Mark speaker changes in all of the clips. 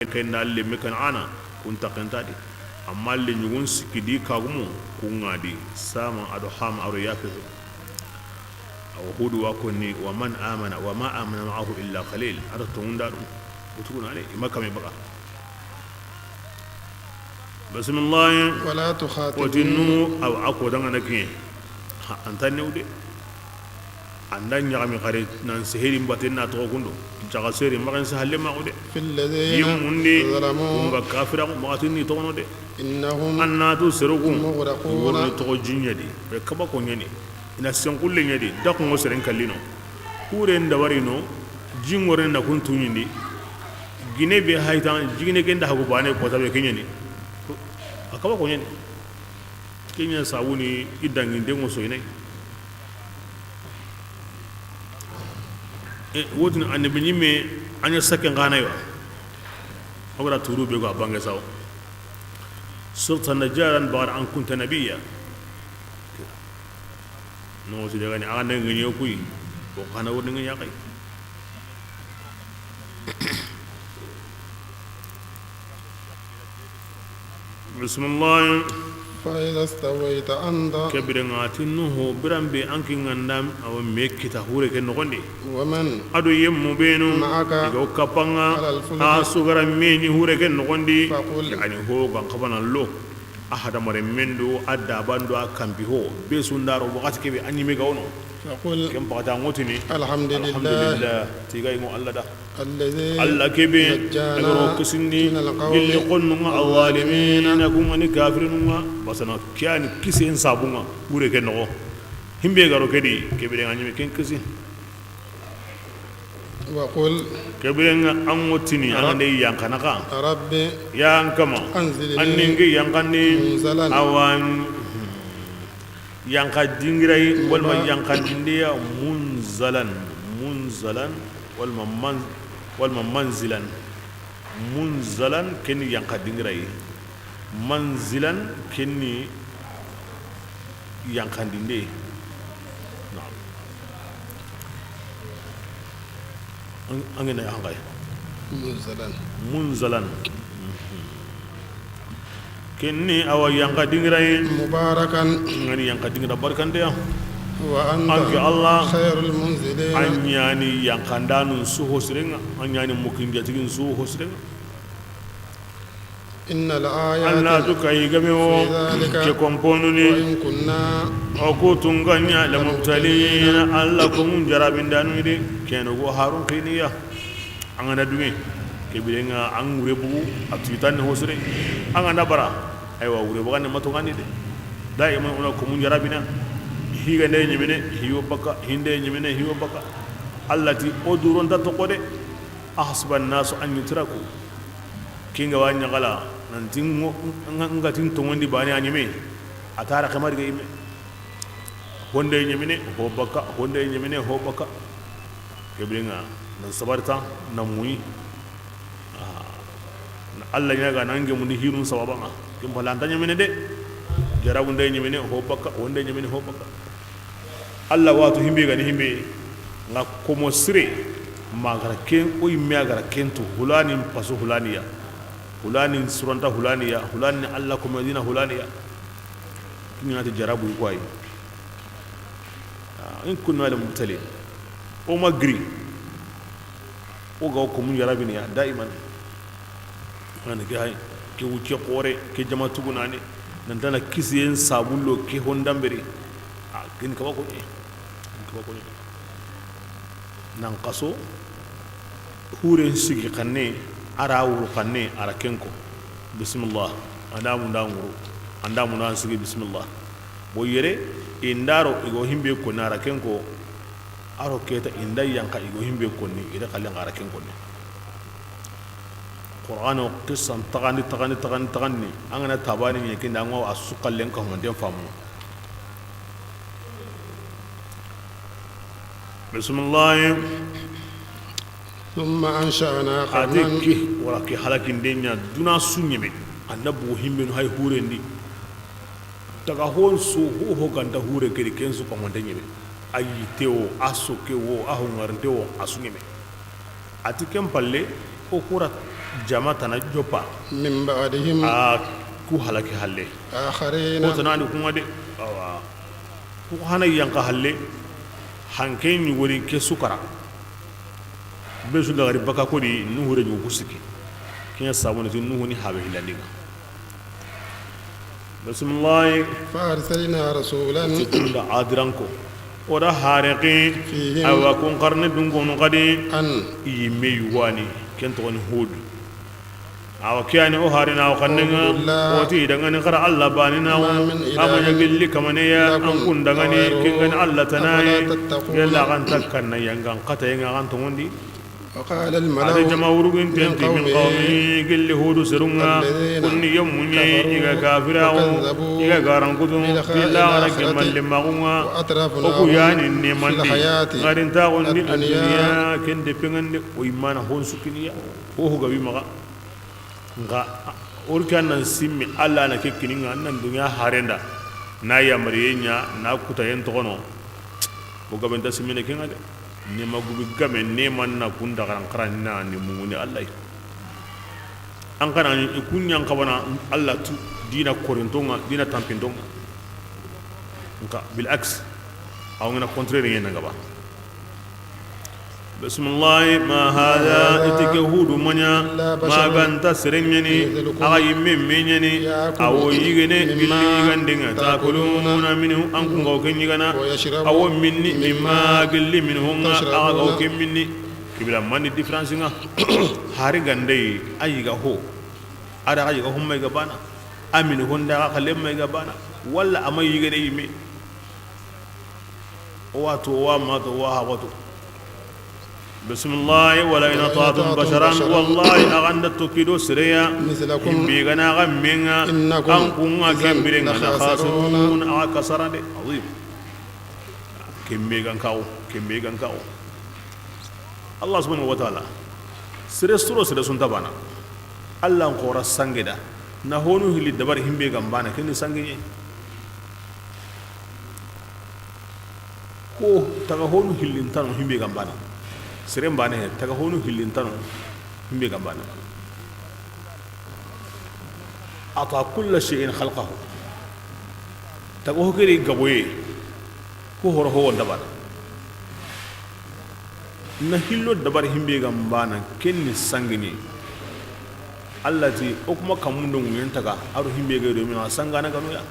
Speaker 1: ken dalle mekan ana kunta kentadi amma le nyugun sikidi kagumu kungadi sama ado ham aro yafe aw hudu wa kunni wa man amana wa ma amana ma'ahu illa qalil ada tunda dum utuna ne imaka me baka bismillah
Speaker 2: wala tukhatibni
Speaker 1: watinu aw akodan anake antanne ude andan nyami khare nan seheri mbatenna to gundo jaga seri magan sahalle ma ude
Speaker 2: fil ladina
Speaker 1: yimundi
Speaker 2: zalamu
Speaker 1: umba kafira magatini to no de
Speaker 2: innahum
Speaker 1: annatu sirukum
Speaker 2: mughraquna
Speaker 1: to jinyadi be kaba ko nyani ina sen kulle nyadi dak ngo seren kallino kure ndawari no jingore na kun tunyindi gine be haytan jigine genda hagu bane ko tabe kenyani akaba ko nyani kenya sawuni idangi ndengo so inai wotin annabi nyime anya saken gana yo awra turu be go bange saw surta najaran bar an kunta nabiyya no si daga ni anda ngi kuy ko kana woni ngi yakay bismillah
Speaker 2: fa idha stawayta anta
Speaker 1: kabirangatinhu birambe anki ngandam aw mekkita hure ken nogondi
Speaker 2: waman
Speaker 1: adu yemmu benu
Speaker 2: ma'aka
Speaker 1: go kapanga
Speaker 2: ala al-fulk
Speaker 1: asugara meni hure ken nogondi
Speaker 2: faqul
Speaker 1: yani ho gan kabana lo ahada mare mendo adda bando akambi ho be sundaro wakati kebe anyime gawno
Speaker 2: faqul
Speaker 1: kem pata ngotini
Speaker 2: alhamdulillah
Speaker 1: tigay mo alla da
Speaker 2: alladhi
Speaker 1: alla kebe agro kisindi gilli qonnu ma awalimin akum ani kafirun ma basana kyani kisen sabunga hure ken no himbe garo kedi kebe nganyime ken kisi
Speaker 2: waqul
Speaker 1: kebirenga angotini angande yankana ka
Speaker 2: rabbi
Speaker 1: yankama
Speaker 2: anzilni
Speaker 1: anningi yankandi
Speaker 2: munzalan
Speaker 1: awan yanka dingirai walma yankandiya munzalan walma manzilan munzalan kenni yanka dingirai manzilan kenni yankandinde angena hangay munzalan kenni awa yanka dingirai
Speaker 2: mubarakan
Speaker 1: ngani yanka dingira barkande ya
Speaker 2: wa
Speaker 1: anki
Speaker 2: anta
Speaker 1: Allah
Speaker 2: khairul munzilin
Speaker 1: anyani yankandanu suho sirenga anyani mukinja tigin suho sirenga
Speaker 2: innal
Speaker 1: Allah
Speaker 2: ayati
Speaker 1: tukai gamewo ke komponu
Speaker 2: wa
Speaker 1: ni
Speaker 2: in kunna
Speaker 1: ako tunganya la mubtalin Allah kum jarabindanu ide keno go harun kiniya angana dunge ke birenga an wurebu atuitan hosire angana bara aywa wurebu kan matongani de daima ona kum jarabina higa ne nyimene hiyo baka hinde nyimene hiyo baka allati oduron ta tokode ahsban nasu an yutraku kinga wanya gala nantin ngatin tongondi bani anyime atara kamar ga ime honde nyimene ho baka honde nyimene ho baka kebringa nan sabarta nan muyi Allah ya ga nange mun hirun sababanga kin balanta nyimene de jarabu ndey nyimene ho baka honde nyimene ho baka Allah wato himbe ga ni himbe nga komo sire magara ken o yimme agara kento hulani paso hulaniya hulani suranta hulaniya hulani Allah ko medina hulaniya kinya ta jarabu ko ay in kunna la mubtali o magri o ga ko mun jarabini ya daiman ana ke hay ke wuce kore ke jama tuguna ne nan tana kisiyen sabullo ke hondambere a kin ka ko ne nan kaso huren sigi kanne ara wuru kanne ara kenko bismillah adamu ndanguru andamu nan sigi bismillah bo yere indaro igo himbe ko nara kenko aro keta indai yanka igo himbe ko ni ida kallan ara kenko ni qur'ano qissan tagani angana tabani ni kinda ngo asukallen ko mon dem famu bismillah
Speaker 2: thumma ansha'na qarnan
Speaker 1: adiki wala ki halakin denya duna sunyebe annabu himbe no hay hurendi daga hon su ho ganda hure kedi kensu ko mon denyebe ayi tewo aso kewo ahungar tewo asunyebe atikem palle o kura jama tana jopa
Speaker 2: من بعدهم
Speaker 1: a ku halaki halle
Speaker 2: آخرين
Speaker 1: ko tana ni kuma de awa ku hana yanka halle hanke ni wori ke sukara be su gari baka ko di nuhu re ku siki kinya sabu ne nuhu ni habe hilandiga bismillah
Speaker 2: فأرسلنا رسولا
Speaker 1: tunda adiranko oda haraqi
Speaker 2: فيهم
Speaker 1: awa kun qarne dungono qadi
Speaker 2: أن
Speaker 1: yimme yuwani kento woni hudu awa kiyani o harina o kannenga oti dangani qara Allah banina amanya gilli kamane ya an kun dangani kingani Allah tanaye yalla kan takkanna yangan qata yanga kan tondi
Speaker 2: وقال
Speaker 1: ada
Speaker 2: الملأ
Speaker 1: jama urugin tenti min qawmi gilli hudu sirunga kunni yamunye iga kafirawo iga garan kudu illa ana kemal limagunga
Speaker 2: وأترفنا
Speaker 1: oku yani
Speaker 2: في
Speaker 1: nemandi
Speaker 2: الحياة
Speaker 1: ngarin ta gondi
Speaker 2: الدنيا
Speaker 1: dunya kende pengande o imana hon sukiniya o ho gabi maga nga urkan nan simmi alla na kekininga nan dunya harenda na yamriyenya na kutayen tokono o gaben ta simmi ne kenga de ne magubi game ne man na kunda garan karan na ni mumuni Allah an kana ni kunyan kabana Allah tu dina korintonga dina tampintonga nka bil aks aw ngana contraire ngena ngaba bismillah ma hada itikahudu manya ma ganta serenyani aga yimme menyani awo yigene billi yigandinga takuluna minhu an kungo kenyigana awo minni mimma gilli minhum aga o kemminni kibila mani difference nga hari gande ayiga ho ada ayiga humma ga bana amin honda ga kalemma ga bana walla amay yigene yimme wato wa ma to wa wato بسم الله ولا إن أطعتم بشرا والله أغنت كيدو سريا
Speaker 2: مثلكم
Speaker 1: بيغنا غمينا أنكم كبرين خاسرون أكسران عظيم كميغان كاو الله سبحانه وتعالى سرسترو سرسون تبانا الله نقول سانجدا نهونو هلي دبر هم بيغان بانا كني سانجي ko taga honu hillintano himbe gambana serem bane taga honu hillintano himbe gambana ata kull shay'in khalqahu taga hokeri gaboye ko horo ho wonda bana na hillo dabar himbe gambana kenni sangini allati okuma kamundo nguyen taga aru himbe ga do mi sangana gano ya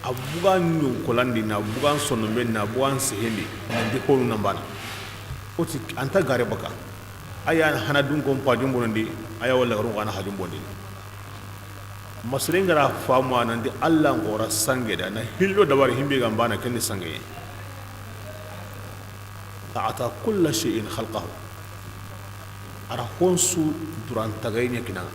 Speaker 1: abugan nyu kolandi na abugan sonombe na abugan seheli ndi holu nambana oti anta gare baka aya hana dun ko pajum bondi aya wala garu kana hajum bondi masrengara famu anandi Allah ngora sange da na hillo dabar himbe gambana kenni sange ta'ata kullu shay'in khalqahu ara honsu duran tagaynya kina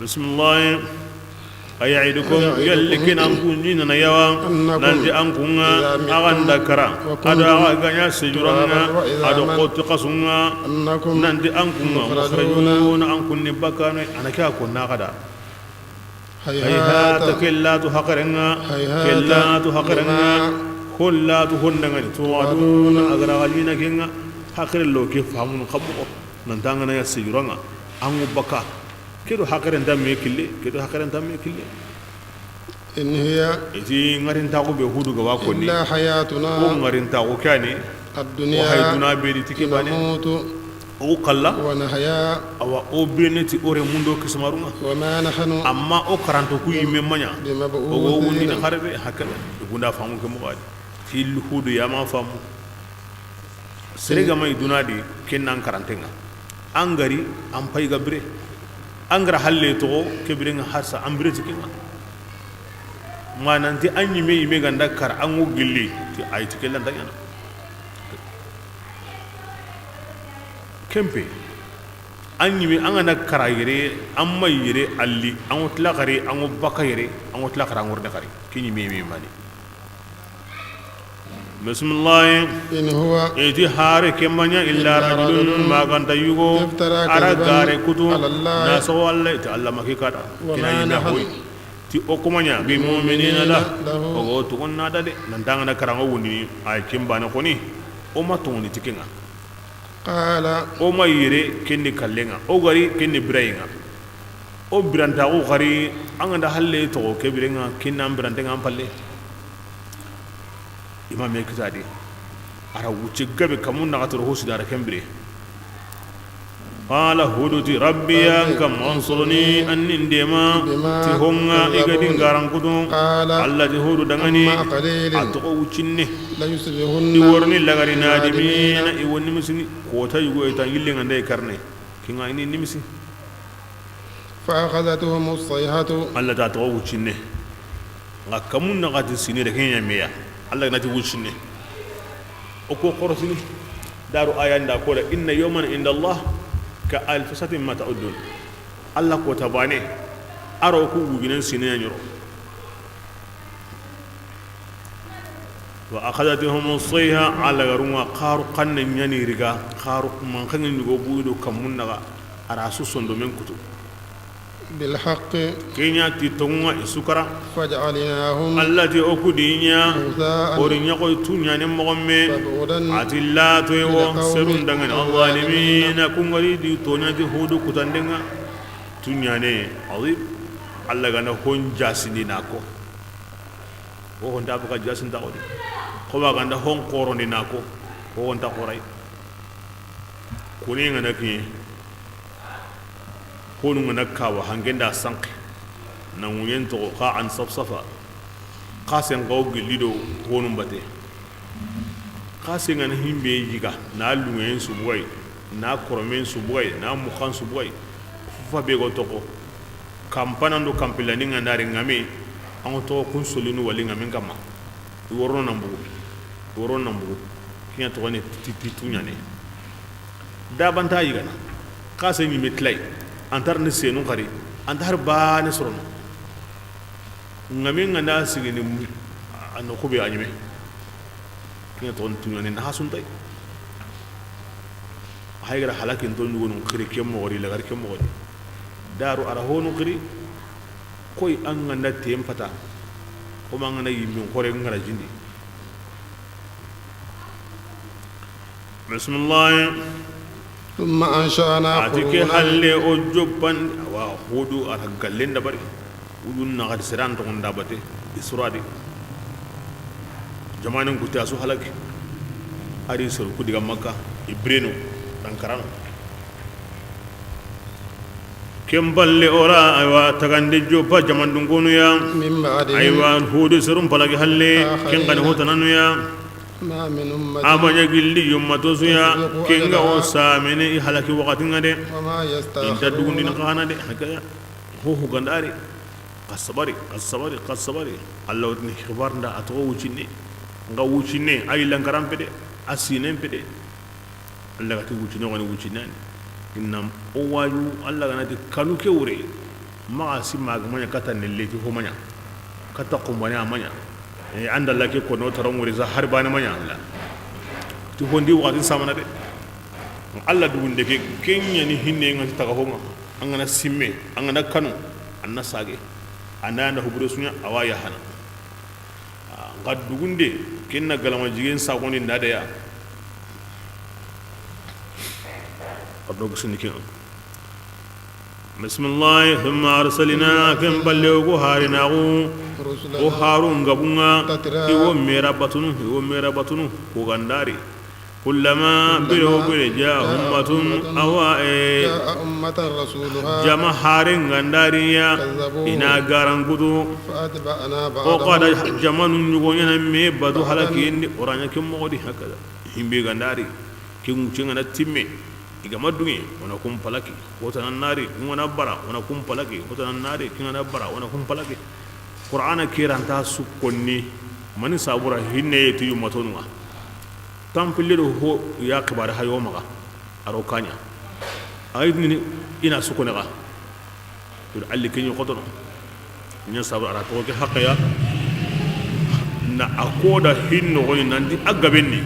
Speaker 1: بسم الله أيعدكم يلكن أنكم جينا يوا ننتي أنكم أغن ذكرا أدا أغنيا سجرنا أدا قوت قصنا ننتي أنكم مخرجون أنكم نبكان أنا كأكون ناقدا هيهات كلا تحقرنا كلا تحقرنا كلا تهندنا توعدون أغراغلين كنا حقر الله كيف فهمون خبوا ننتاغنا يا سجرنا أنو بكا كيدو حقرن دامي كلي كيدو حقرن دامي كلي
Speaker 2: إن هي
Speaker 1: إتي غارين تاغو بهودو غوا كوني
Speaker 2: إلا حياتنا
Speaker 1: غارين تاغو كاني
Speaker 2: الدنيا
Speaker 1: وحيدنا بيدي تكباني
Speaker 2: نموت
Speaker 1: او قلا
Speaker 2: ونحيا
Speaker 1: او بينتي اوري موندو كسمارونا
Speaker 2: وما نحن
Speaker 1: اما او كرانتو كوي ميمانيا او وندي
Speaker 2: بمبعوثين
Speaker 1: خاربي هكذا غوندا فامو كمو غادي في الهود يا ما فامو سريغا ماي دونادي كينان كرانتينغا انغاري ام باي غبري angra halle to kebirin harsa ambre tikinga mananti anyi me ganda kar angu gilli ti ay tikellan danyana kempe anyi me angana karayire amma yire alli angu tlaqari angu bakayire angu tlaqara ngurde kari kini me mani bismillah
Speaker 2: إن هو
Speaker 1: eti hare kemanya illa rajulun ma ganta yugo ara gare kutu na so Allah ta Allah makikata kina ina hoy ti okumanya bi mu'minina la o to onna dade nan danga na karango wundi ay kimba na koni o ma tongoni tikenga
Speaker 2: قال
Speaker 1: o ma yere kenni kallenga o gari kenni birayinga o biranta o gari anga halle to ke birenga kinna birante ngam palle imam e kitadi ara wuce gabe kamun na gatar hosu da kembire qala huduti rabbi ankam ansurni annin dema ti honga igadin garan kudu allati hudu dangani ato wucinne
Speaker 2: لا يصبحن
Speaker 1: iworni lagari nadimina iwonni misini ko ta yugo eta yillinga ndey karne kinga ini nimisi
Speaker 2: فأخذتهم الصيحة
Speaker 1: alla ta to wucinne ngakamun na gati sini de kenya meya alla na ti wucinne o ko korosini daru ayanda ko da inna yawman inda allah ka alf satin ma ta'udun alla ko tabane aro ku gubinan sini nyoro wa akhadathum as-sayha ala garuma qaru qanna nyani riga qaru man khangin go buudo kamunna arasu sondo men kutu
Speaker 2: بالحق
Speaker 1: kenya ti tonga isukara
Speaker 2: فجعلناهم
Speaker 1: allati okudinya
Speaker 2: غثاء
Speaker 1: orinya ko tunya ne mogomme
Speaker 2: فبعدا
Speaker 1: atilla to yo serun dangan alzalimina kungari di tonya di hudu kutandenga tunya ne azib alla gana hon jasini nako o honda buka jasin ta odi ko ba ganda hon koroni nako o honta qorai kuninga naki honu ngana kawa hangenda sank na munyen to ka an safsafa qasen gaw gilido honu bate qasen ngana himbe yiga na luyen suboy na koromen suboy na mukhan suboy fa be go toko kampana ndo kampilani ngandari ngame an to kun solinu wali ngame kama woro nambu kinya to ne titunya ne da banta yiga na qasen mi metlay antar ni senu khari antar ba ni sorono ngami nganda sigini an ko be anyime kinya ton tunyo ne na sun tay haygra halakin ton nugo non khiri kemo wori lagar kemo wori daru ara honu khiri koy an nganda tem pata ko ma ngana yimmi khore ngara jindi bismillah
Speaker 2: ثم أنشأنا
Speaker 1: atike
Speaker 2: قرونا
Speaker 1: halle o jobban wa hodu ara gallen da bari udun na gad siran to nda bate isradi jamanin ku ta su halaki ari sur ku diga makka ibreno dan karano kemballe ora aywa tagande jobba jaman dun gonu ya
Speaker 2: من بعدهم
Speaker 1: aywa hodu surum palagi halle ken kan hotananu ya
Speaker 2: ما من أمة
Speaker 1: amanya gilli yummato suya kenga o samene i halaki wakati ngade
Speaker 2: وما
Speaker 1: inta dugundi na
Speaker 2: يستأخرون
Speaker 1: kana de hakaya ho gandari kasabari allah ni khibar nda ato wucine nga wucine ay lankaram pede asine pede allah gati wucine ngani wucine innam o waju allah ganati kanu ke wure ma asima gamanya kata nelle ti ho manya kata kumbanya manya anda lake ko no taron wuri za har bani manya Allah to hondi wakati samana de Allah dugunde ke kenya ni hinne ngati taga honga angana simme angana kanu anna sage ananda hubure sunya awaya hana ngad dugunde kenna galama jigen sagoni ndade ya abdo gusni ken bismillah thumma arsalna kam ballighu harinahu
Speaker 2: رسلا
Speaker 1: o harun gabunga iwo mera batunu ko gandari kullama biro bire ja ummatun awa
Speaker 2: جاء أمة رسولها
Speaker 1: jama haren gandari ya ina garan gudu
Speaker 2: فأتبعنا
Speaker 1: o qada
Speaker 2: بعضهم
Speaker 1: jamanun yugo yana me badu halaki indi oranya kin mogodi hakada himbe gandari kin cinga na timme iga madunge wana kum palaki wata nan nari wana bara wana kum palaki wata nan nari kin na bara wana kum palaki qur'ana kiranta sukonni mani sabura hinne yeti yumatonwa tampillo ho ya kibar hayo maga arokanya aidni ina sukone ga to alli kenyo qotono nya sabura ara to ke haqqaya na akoda hinno woni nandi agabenni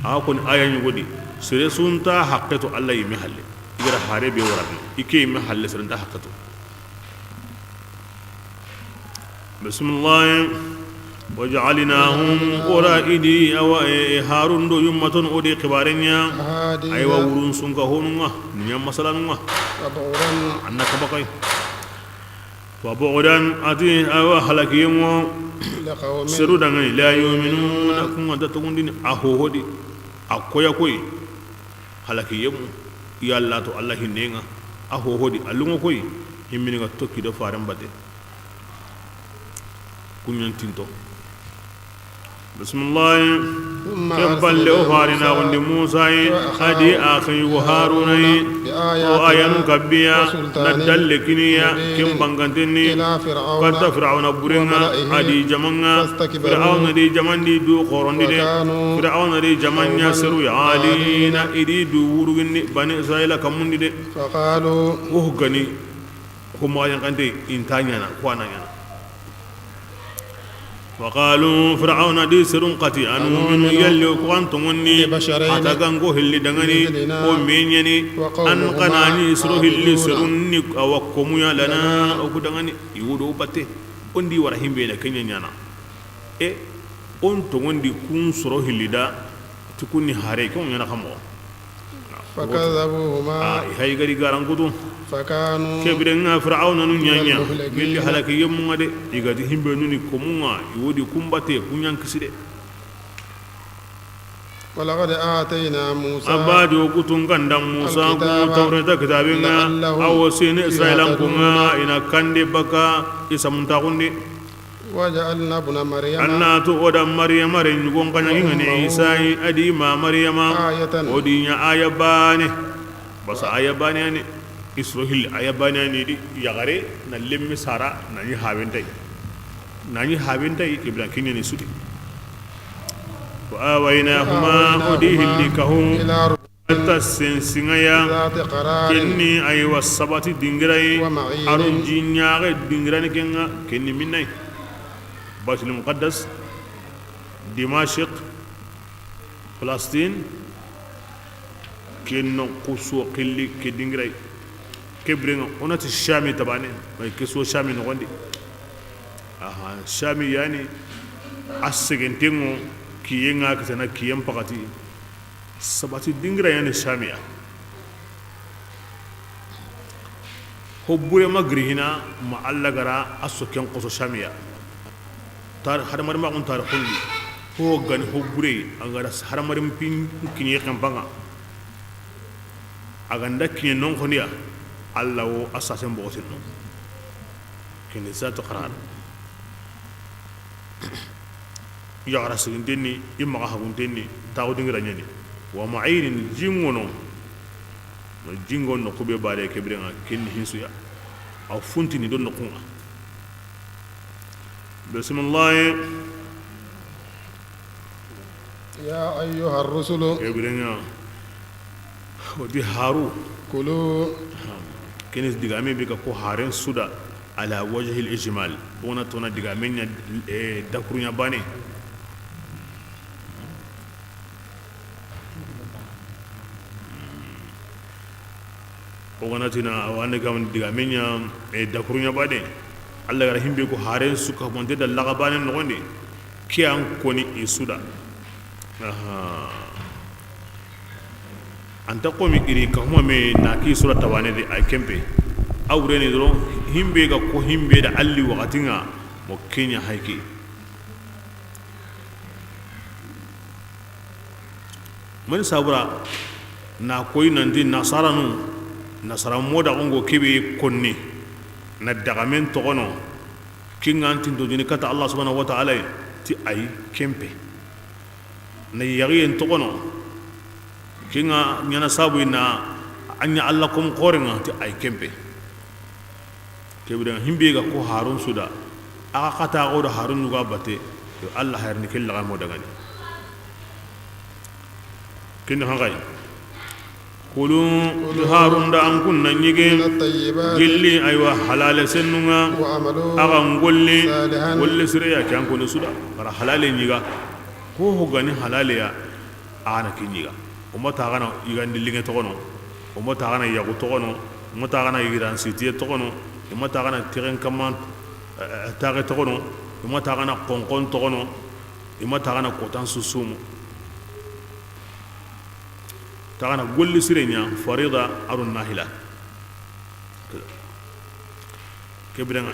Speaker 1: akon ayan yugodi sere sunta haqqatu allah yimi halle igra hare be warabi ike yimi halle sere nda haqqatu bismillah وجعلناهم قرائدي أو هارون دو يمتون أودي قبارنيا أيوا ورون سنك هونوا نيام مثلا
Speaker 2: وبعدا
Speaker 1: أنك بقي وبعدا أتي أيوا حلقيمو
Speaker 2: لقوم
Speaker 1: سرودان لا يؤمنون كم تتقون دين أهودي أكويا كوي حلقيمو يا الله تو الله هنينا أهودي ألومو كوي يمينك توكي دو فارم بدي كنيان تينتو بسم الله كبل لأفارنا عند موسى أدي أخي وهارون وآيان كبيا ندلكنيا كم بانغانتني قد فرعون برنا أدي جمعنا فرعون دي جمعن دي دو قرن دي فرعون دي جمعن يسرو يعالينا إدي دو ورغني بني إسرائيل كمون دي
Speaker 2: فقالوا
Speaker 1: وهغني هم آيان كنتي إنتانيانا قوانا يانا وقالوا فرعون دي سرون قتي أنو من يلي كوانتمني حتى كانكو هلي دغني ومينيني أن قناني سرو هلي سروني أوكمو يا لنا أكو دغني يودو باتي أندي ورحيم بينا كنيا نانا أنتمني كون سرو هلي دا تكوني هاري كون يانا خمو
Speaker 2: فكذبوهما
Speaker 1: هاي غري غارانكودو
Speaker 2: فكانوا
Speaker 1: كبرنا فرعون نيانيا بيلي هلاك يمو دي يغادي هيمبه نوني كوموا يودي كومباتي كونيان كسيدي
Speaker 2: ولقد آتينا موسى
Speaker 1: أبادو كتون كندام موسى كتورة كتابنا أو سين إسرائيل كونا إنا كندي بكا إسامنتاكوندي
Speaker 2: وجعلنا ابن مريم
Speaker 1: أنا تؤدى مريم رنجون كان يغني عيسى أدي ما مريم ودي آية باني بس آية باني يعني إسرائيل آية باني يعني دي يغري نلم سارة ناني هابنتاي كبلا كيني نسودي وآويناهما وديه اللي كهو تسنسنيا كني أيوة السبت دينغراي أرون جينياغ دينغراني كني مناي بيت المقدس دمشق فلسطين كنو قصو قلي كدينغراي كبرنا هنا الشامي تبعني كسو شامي نغندي شامي يعني أسجنتينو كيينغا كسنا كييم بقتي سباتي دينغراي يعني شامي هبوي ما غرينا ما الله غرا أسوكين قصو شامي tar har mar ma on tar holli ho gan ho bure angara har mar pin kini kampanga aganda kini non khonia allah o asasen bo sin non kini zato qarar ya rasul denni imma ha gun denni taw dingira nyani wa ma'in jingono jingon no kube bare kebrenga kini hinsuya aw funtini don no kunga بسم الله
Speaker 2: يا أيها الرسل
Speaker 1: يبرنا ودي هارو
Speaker 2: كلوا
Speaker 1: كنيس دغامي بك كو هارين سودا على وجه الإجمال ونا تونا دغامي دكرونيا باني ونا تنا وانا كمان دغامي دكرونيا باني Allah gara himbe ko haren suka monte da lagabanen no gonde kiyan koni isuda anta ko mi iri ka huma me na ki sura tawane de ay kempe awre ne do himbe ga ko himbe da alli waqatinga mo kenya hayki man sabura na koy nan din nasara moda ongo kebe konni na dagamen togono kingantin do jini kata Allah subhanahu wa ta'ala ti ay kempe na yariyen togono kinga nyana sabu na anya Allah kum qoringa ti ay kempe kebira himbe ga ko harun suda aka kata go do harun ga bate yo Allah hayr ni killa ga mo dagani kin hangay كلوا هارون دا أن كنا نيجي جلي أيوة حلال سنونا أغان قولي سريا كان كنا سودا برا حلال نيجا هو غني حلال يا أنا كي نيجا وما تاغنا يغان دلينة تغنو وما تاغنا يغو تغنو وما تاغنا يغان سيتي تغنو وما تاغنا تيرن كمان تاغي تغنو ima tagana konkon togono ima tagana kotan susumu tagana golli sirenya farida arun nahila كبرنا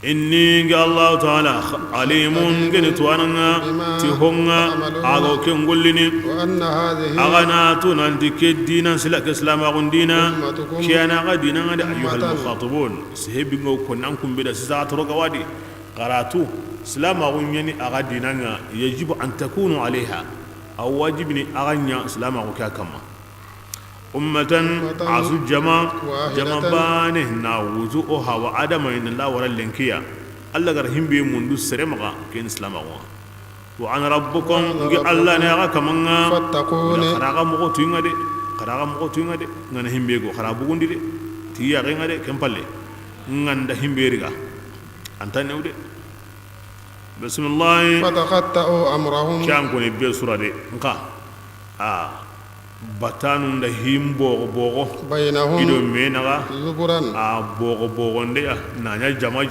Speaker 1: إني قال الله تعالى عليم جنتوانا تهونا أغو كنقولني
Speaker 2: وأن هذه
Speaker 1: أغناتنا الدين سلك إسلام أغندينا كيانا غدينا غدي أيها المخاطبون سهبنا كنانكم بدا ساعة رقوادي قراتو سلام أغنيني أغدينا يجب أن تكونوا عليها أو واجبني أغنيا سلام أغكاكما أمة عصو جماع بانه ناوزوها وعدم إن الله ورا اللينكيا الله غرهم بي منذ السرمغا كين إسلام أغوا وعن ربكم الله نيغا كمان
Speaker 2: فاتقوني
Speaker 1: خراغا مغوتوين غدي نانهم بيغو خرابوغون دي تيا غين غدي كمبالي ناندا هم بيرغا أنت نودي بسم الله
Speaker 2: فتقطعوا أمرهم
Speaker 1: كان كوني بي سورة دي نكا batanu da him bogo
Speaker 2: بينهم
Speaker 1: ido menaga
Speaker 2: زبرا
Speaker 1: bogo nde ya nanya jama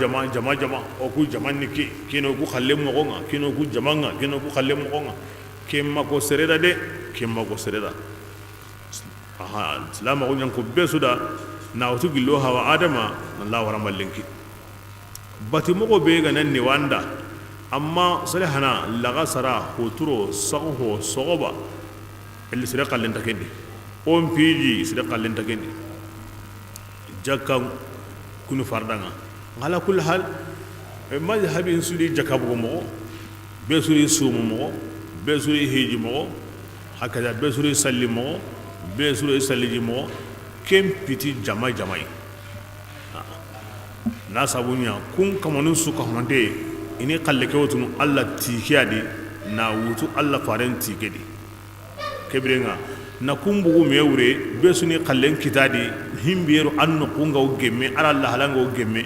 Speaker 1: o ku jama niki kino ku khalle mo gonga kino ku jamanga kino ku khalle mo gonga kemma ko sereda aha salama ko nyanko besuda na wutu gillo hawa adama Allah wa ramal linki bati mo go be ga nan ni wanda amma salihana laga sara hoturo sago sogoba اللي سرق اللي انتكني أم بيجي سرق اللي انتكني جاكا كنو فردانا على كل حال ما يحبي يسولي جاكا بومو بيسولي سومو بيسولي هيجي مو هكذا بيسولي سلمو بيسولي سلجي مو كم بيتي جماي ناس أبونيا كون كمانون سوكا همانتي إني قلقوتو الله تيكيادي ناوتو الله فارن تيكيادي kebrenga na kumbugu mewure besuni kallen kitadi himbiero anno kunga gemme ala Allah halanga gemme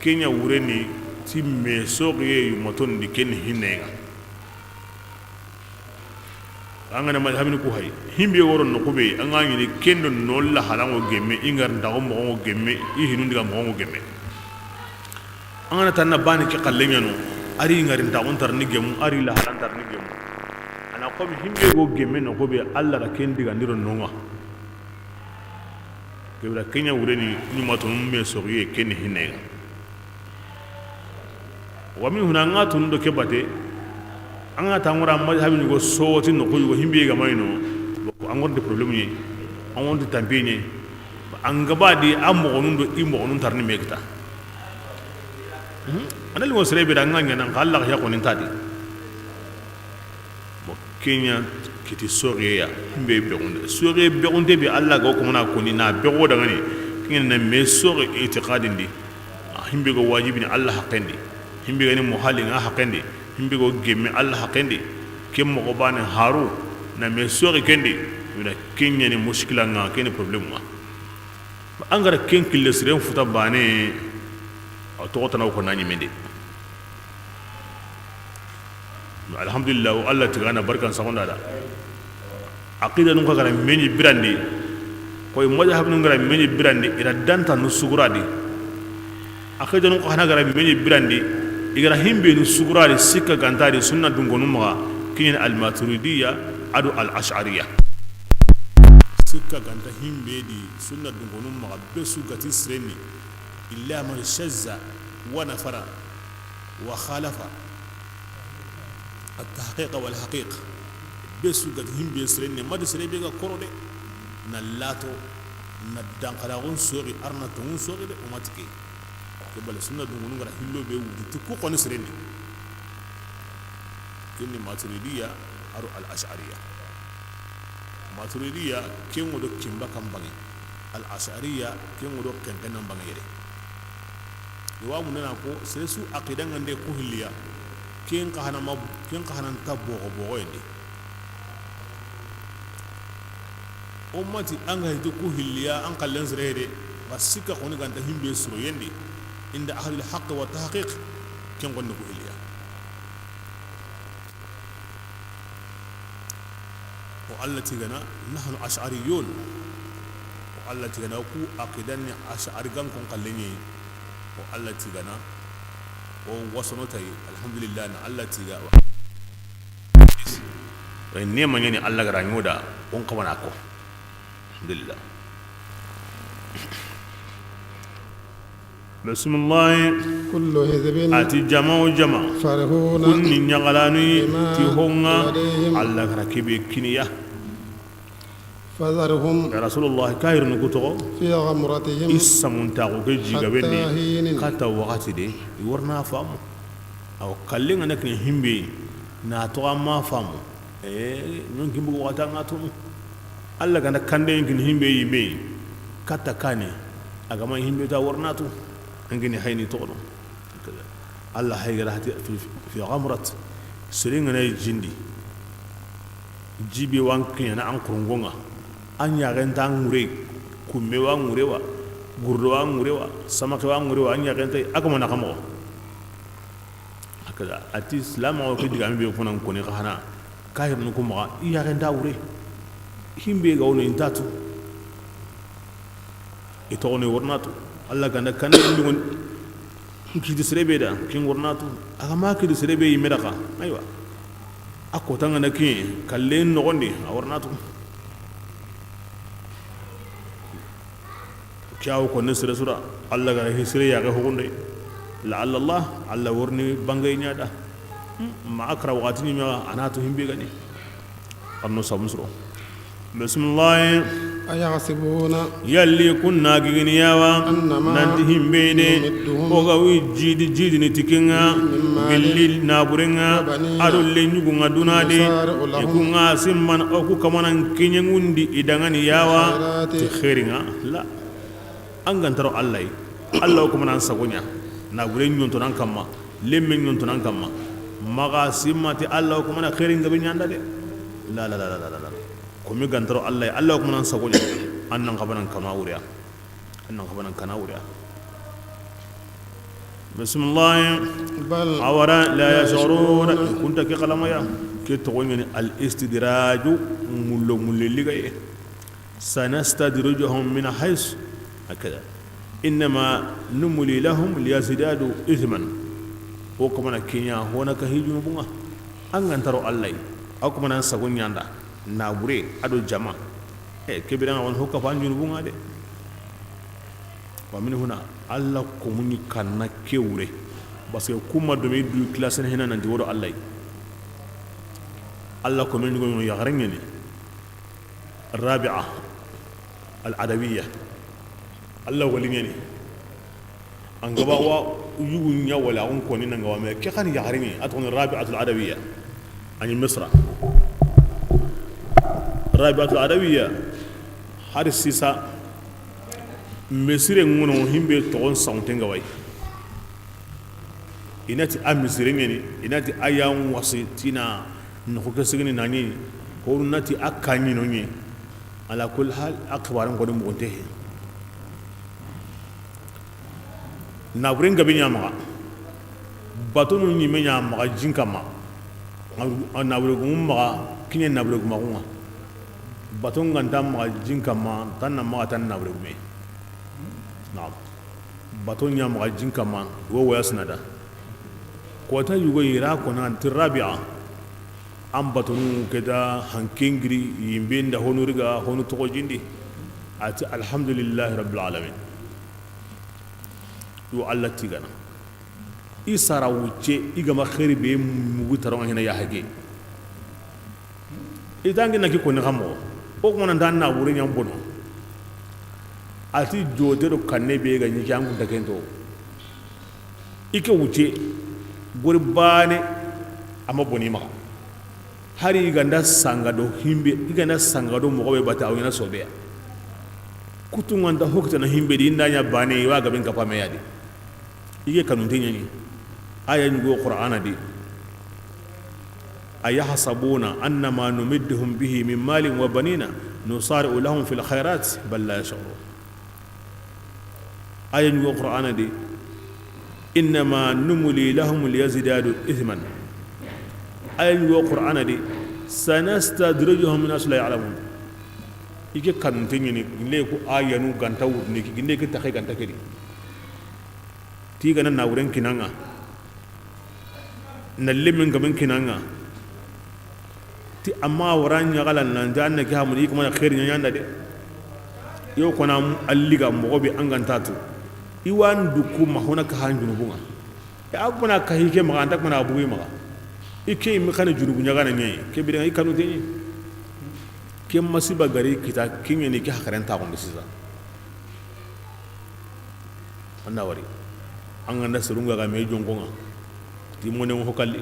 Speaker 1: kenya wure ni timme sogiye yumoton di ken hinega angana ma habini ku hay himbe woron no kube anga ni kendo no la halango gemme ingar ndago mo gemme i hinundiga mo gemme angana tanna bani ki kallen yano ari ngari ndago tar ni gemu ari la halan tar ni gemu ana ko himbe go gemme no ko be Allah ra ken diga ndiro nonga kebra kenya wure ni mato me soriye ken hinega wa min huna ngatun do kebate anga tangura mazhabi ni go sowoti no ko himbe ga mayno ko angorde problème ni angorde tampini anga badi ammo gonun do immo gonun tarni mekta anali wo serebe da nganya nan Allah ya ko nin tadi kenya kiti soriya be begonde soriya begonde be Allah go ko na ko ni na bego daga ni kenya na me sori itiqadin di himbe go wajibi ni Allah haqqandi himbe ni muhalin haqqandi himbe go gemme Allah haqqandi kemmo ko bane haru na me sori kendi wala kenya ni mushkila nga kene problem ma angara ken kille siren futa bane to ko tanaw ko nani mende alhamdulillah Allah tigana barkan sakonda da aqida nun ka gara meni birandi koy mazhab nun gara meni birandi ira danta nu suguradi aqida nun ko hana gara meni birandi igara himbe nu suguradi sikka gantari sunna dungonu ma kin al maturidiyya adu al ash'ariyya sikka ganta himbe di sunna dungonu ma besu gati sreni illa man shazza wa nafara wa khalafa التحقيق والحقيقة بسوا قد هم بيسرين ما دسري بيجا كورودي نلاتو ندان خلاقون سوري أرنا تون سوري ده وما تكي كبل سنة دونو غرا هلو بيو تكو قن سرين كني ماتريدية أرو الأشعرية ماتريدية كم ودو كم بكم بني الأشعرية كم ودو كم كنن بني يري يوامو نناكو سيسو أقيدان عندي كوهليا كين كهنا تبوغ بوغيني أمتي أنها يتكو هليا أنك اللنز ريدي بسيكا قوني كانت هم بيسرو يندي عند أهل الحق والتحقيق كين قوني كو هليا والله تيغنا نحن أشعريون والله تيغنا كو أقيداني أشعريان كون قلني والله تيغنا o wasono tay alhamdulillah na Allah tiga wa ne man yani Allah gara nyoda on kawana ko alhamdulillah bismillah
Speaker 2: kullu hizbin
Speaker 1: ati jama'u jama'
Speaker 2: farihuna
Speaker 1: kunni nyagalani ti honga Allah gara kebe kiniya
Speaker 2: fadharhum
Speaker 1: ya rasulullah kairun kuto
Speaker 2: fi ghamratihim
Speaker 1: isamunta ko ke jiga benne kata wakati de warna famu aw kallinga nak ni himbe na to amma famu non kimbu wata ngatu Allah ganda kande ngin himbe yimbe kata kane aga man himbe ta warna to ngini hayni to no Allah hayra fi ghamrat siringa nay jindi jibi wankin na an kurungonga an yaren ta ngure kumme wa ngurewa gurdo wa ngurewa samake wa ngurewa an yaren ta aka mana kamo hakaza ati islam wa ko diga mbe kunan ko ne khana kahir nu kuma yaren ta wure himbe ga wono intatu ito ne warnatu Allah ganda kan indi ngon ki disrebe da kin warnatu aka ma ki disrebe yi medaka aywa ako tanga na ki kalle no gonde a warnatu kyawu ko nesre sura Allah ga hisre ya ga hukunde la Allah Allah warni bangay nyaada ma akra waqatini ma anatu himbe gani anno samusro bismillah
Speaker 2: ayahsibuna
Speaker 1: yalli kunna gigniyawa nanti himbe de o ga wi jidi ni tikinga billi naburenga adol le nyugunga dunade ikunga simman o ku kamanan kinyengundi idangani yawa ti khairinga la angantaro Allah Allah ko manan sagonya nabure nyonto nan kamma lemme nyonto nan kamma maga simmati Allah ko manan khairinga be nyanda de la ko mi gantaro Allah ko manan sagonya annan kabanan kama wuriya annan kabanan kana wuriya bismillah
Speaker 2: bal
Speaker 1: awara la yashurun kunta ki qalama ya ke to ngani al istidraju mullo ligaye sanastadrijuhum min hayth هكذا إنما نملي لهم ليزدادوا إثما وكمان كينيا هنا كهيجون بونا أنغان ترى الله أو كمان سكون ياندا نابوري أدو جما كبيرنا وان هو كفان جون بونا ده ومن هنا الله كمني كنا كيوري بس كوما دومي دو كلاسن هنا نندورو الله الله كمني يقولون يغرنني الرابعة العدوية Allah wali ngene an gaba wa yugun ya wala on ko ni nan gawa me ke kan ya harini atun rabi'atul adawiyya an misra rabi'atul adawiyya har sisa mesire ngono himbe to on saunte ngawai inati am misire ngene inati ayan wasitina no ko kesini nani ko nati akani no ngi ala kul hal akbaran ko dum onte naburen gabe nyama batonu ni me nyama jinkama nabure gum ma kinye nabure gum ma baton ganta ma jinkama tan ma tan nabure gum na baton nyama jinkama wo waya sunada ko ta yugo ira ko nan tirabi'a am batonu keda hankingri yimbe nda honuriga honu to jindi ati alhamdulillah rabbil alamin yo Allah tigana isara wuce igama khairi be mugu taron hina ya hage idangi naki ko ni xamo o ko nan dan na wuri nyam bono ati jode do kanne be ga nyi jangu dakento ike wuce gori bane ama boni ma hari ganda sangado himbe iganda sangado mo be bata awina sobe kutunganda hokta na himbe di ndanya bane wa gaben kafa me yadi ige kanunte nyani aya nyugo qur'ana di ayahsabuna annama numidduhum bihi min malin wa banina nusari'u lahum fil khairat bal la yash'urun aya nyugo qur'ana di innama numli lahum liyazdadu ithman aya nyugo qur'ana di sanastadrijuhum min asla ya'lamun ige kanunte nyani le ko aya nu ganta wudni ki ginde ki taxay ganta kedi tiga na nawren kinanga nalle min gaban kinanga ti amma waran ya galan nan da annaki hamu ni kuma khairin yanda de yau kona alliga mo be angantatu iwan duku mahona ka han junubunga ya abuna ka hike ma anta kuma abuwi ma ike mi kana junubu nya gana nyai ke bi ngai kanu tenyi ke masiba gari kita kinye ni ki hakaranta ko ndisiza anna wari an ganda surunga ga me jongonga ti mo ne ho kalli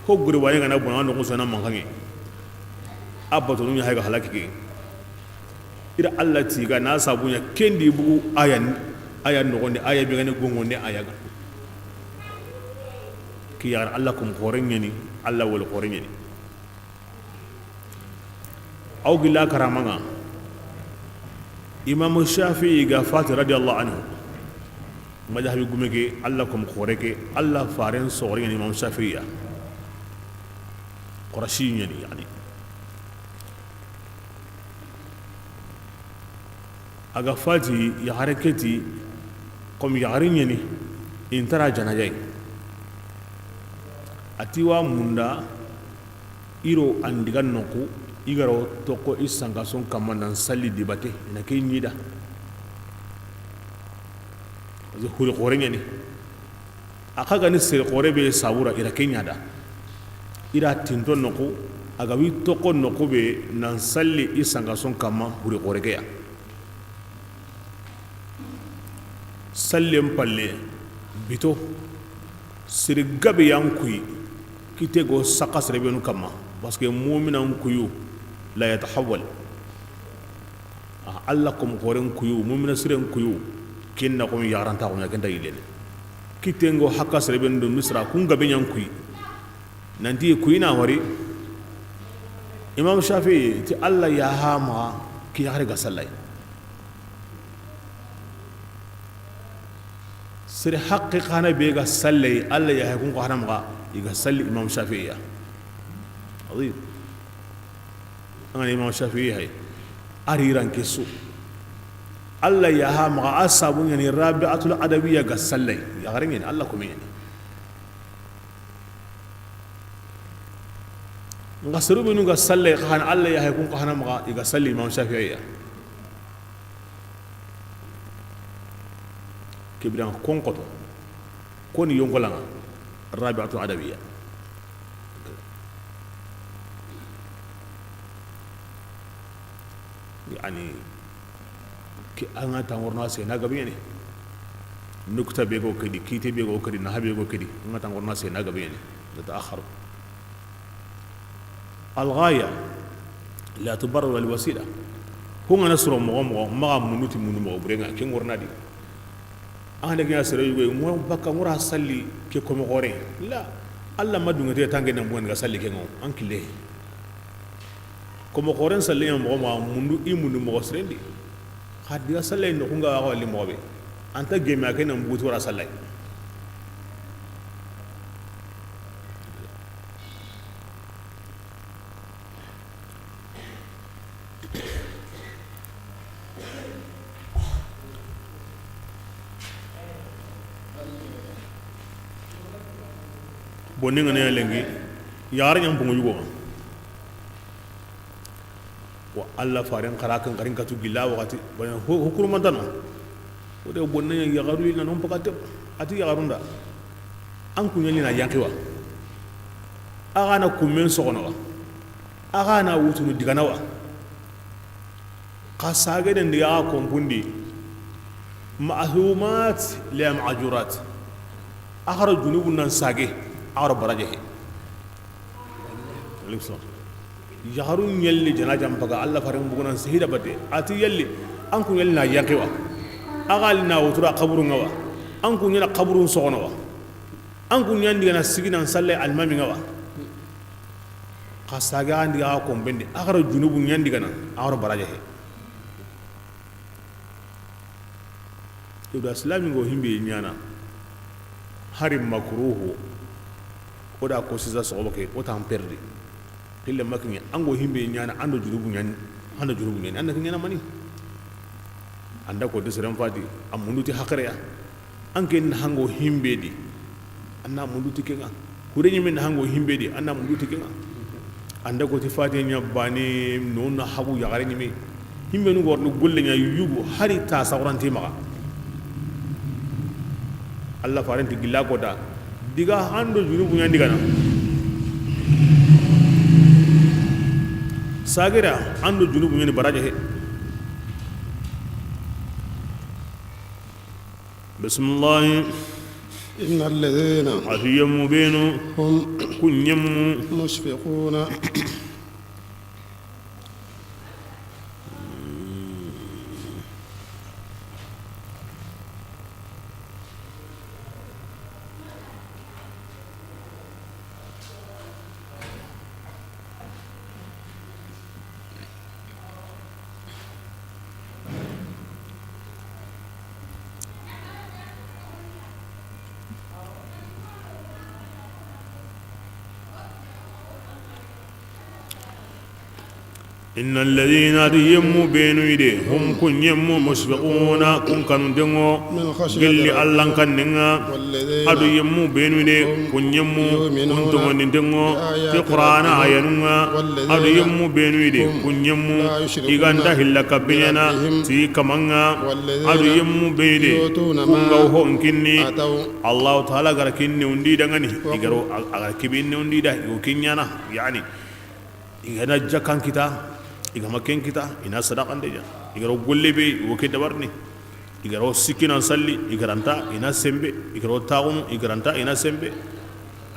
Speaker 1: ko guri waye ga na bona no ko sana mankange abba to nunya haiga halaki ke ira Allah ti ga na sabunya kendi bugu ayan no gonde aya bi gane gongonde aya ga ki ya Allah kum korenya ni Allah wal korenya ni aw gilla karamanga imam shafi'i ga fati radiyallahu anhu madhabi gumeke Allah kum koreke Allah faren sorin imam shafi'i ya qurashi yani aga fati ya harakati comme yarin yani intara janajay atiwa munda iro andigan noku igaro toko isanga son kamanan sali dibate ina ke nyida zo huri qore yani akaga ni sel qore be sawura ira kenya da ira tinto noku aga wi toko noku be nan sali isanga son kama huri qore ke ya sallen palle bito siri gabe yankui kite go saka serebenu kama parce que mu'mina kuyu la yatahawwal Allah kum koren kuyu mu'mina siren kuyu kinna ko yaranta ko yakenta yilene kite go hakka serebenu do misra kun gabe yankui nanti kuyina wari imam shafi'i ti Allah ya hama ki yare ga sallai sir haqiqa na be ga sallai Allah ya hakun ko hanam ga iga salli imam shafi'i azim an imam shafi'i hay ariran kesu Allah ya ha ma asabun yani rabi'atul adawiyya ga sallai ya garin yani Allah kuma yani nga surubinu ga sallai khan Allah ya hakun ko hanam ga iga salli imam shafi'i kibiran konkoto koni yongolanga rabi'atu adawiyya yani ki anga tangorna se na gabe ne nukta be go kedi kite be go kedi na habe go kedi anga tangorna se na gabe ne تتأخر الغاية لا تبرر الوسيلة هو نسر ما منوتي منو مغبرنا كين ورنادي أنا كنا سريعي مو بكا مرا سلي كم غورين لا الله ما دون تيجي تانجي نمبون غسالي كينو أنكله كم غورين سلي يوم ما منو منو مغسرين دي هادي غسالي نكونغا أقوى اللي مغبي أنت جيمة كنا نبوت ورا سلي bonni ngane lengi yar nyam bungu yugo wa alla faran qarakan qarin katu gilla waqti bana hukuru mandana o de bonni ya garu ina non pakate ati ya garunda an kunyali na yankiwa aga na kumen sokono aga na wutunu diganawa qasage den ya kompundi ma'humat la ma'jurat akhara junubun nan sage أعرف برجه يهارون يلي جناجم بقى الله فريم بقولنا سهيدا بدي أتي يلي أنكم يلي نايقوا أقالنا وترى قبرنا وا أنكم يلا قبرون صغنا وا أنكم يندي أنا سجنا نسلي المامي وا قصاجا عندي أقوم بندي أخر الجنوب يندي كنا أعرف برجه يبدأ إسلامي قوهم بينيانا حرم مكروه oda ko siza so boke o tam perdi tille makni ango himbe nyana ando jurubu nyani anda nyana mani anda ko desiram fadi amunuti hakare ya anke na hango himbedi anna mundu tikenga hure nyime na hango himbedi anna mundu tikenga anda ko ti fati nya bani nonna hagu ya gare nyime himbe nu gorno golle nya yugo hari ta sawranti maga Allah farenti gilla kota diga hando junubu nya diga na sagira ando junubu nya ni baraje he bismillah
Speaker 2: إن الذين
Speaker 1: عفيم بينو
Speaker 2: هم
Speaker 1: كنيم
Speaker 2: مشفقون
Speaker 1: إن الذين يموا بينو يدي هم كن يموا مشفقون كن كانوا دمو قل الله كان نعا أدو يموا بينو يدي كن يموا كن تمن دمو في القرآن آيانونا أدو يموا بينو يدي كن يموا إيغان دهلا كبينا تي كمانا أدو يموا بينو كن غوهو انكني الله تعالى غركني وندي دغني إيغارو أغركبيني وندي ده يوكينيانا يعني إيغانا جاكان كتا igama ken kita ina sadaqan deja igaro golle be woke dabarni igaro sikina salli igaranta ina sembe igaro taunu igaranta ina sembe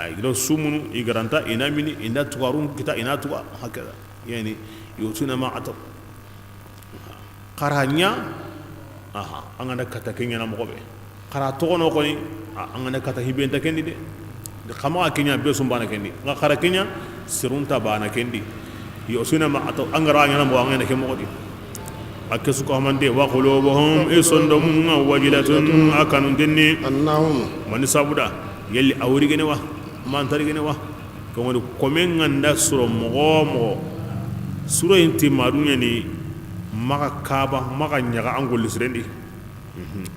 Speaker 1: ay igaro sumunu igaranta ina mini ina tuwarun kita ina tuwa hakada yani yutuna ma atab qaranya aha angana kata kenya na mogobe qara to no ko ni angana kata hibenta kendi de khama kenya be sumbana kendi nga qara kenya sirunta bana kendi يوسنا ما أتو أنغرا ينا موانغنا كمودي أكسوك أمانده وقلوبهم إصندم وجلة أكانون دني
Speaker 2: أنهم
Speaker 1: من سابودا يلي أوريجنا وا ما أنتريجنا وا كمان كمين عند سورة مغامو سورة إنتي مارونيا ني ما كابا ما كنيا أنقول لسرندي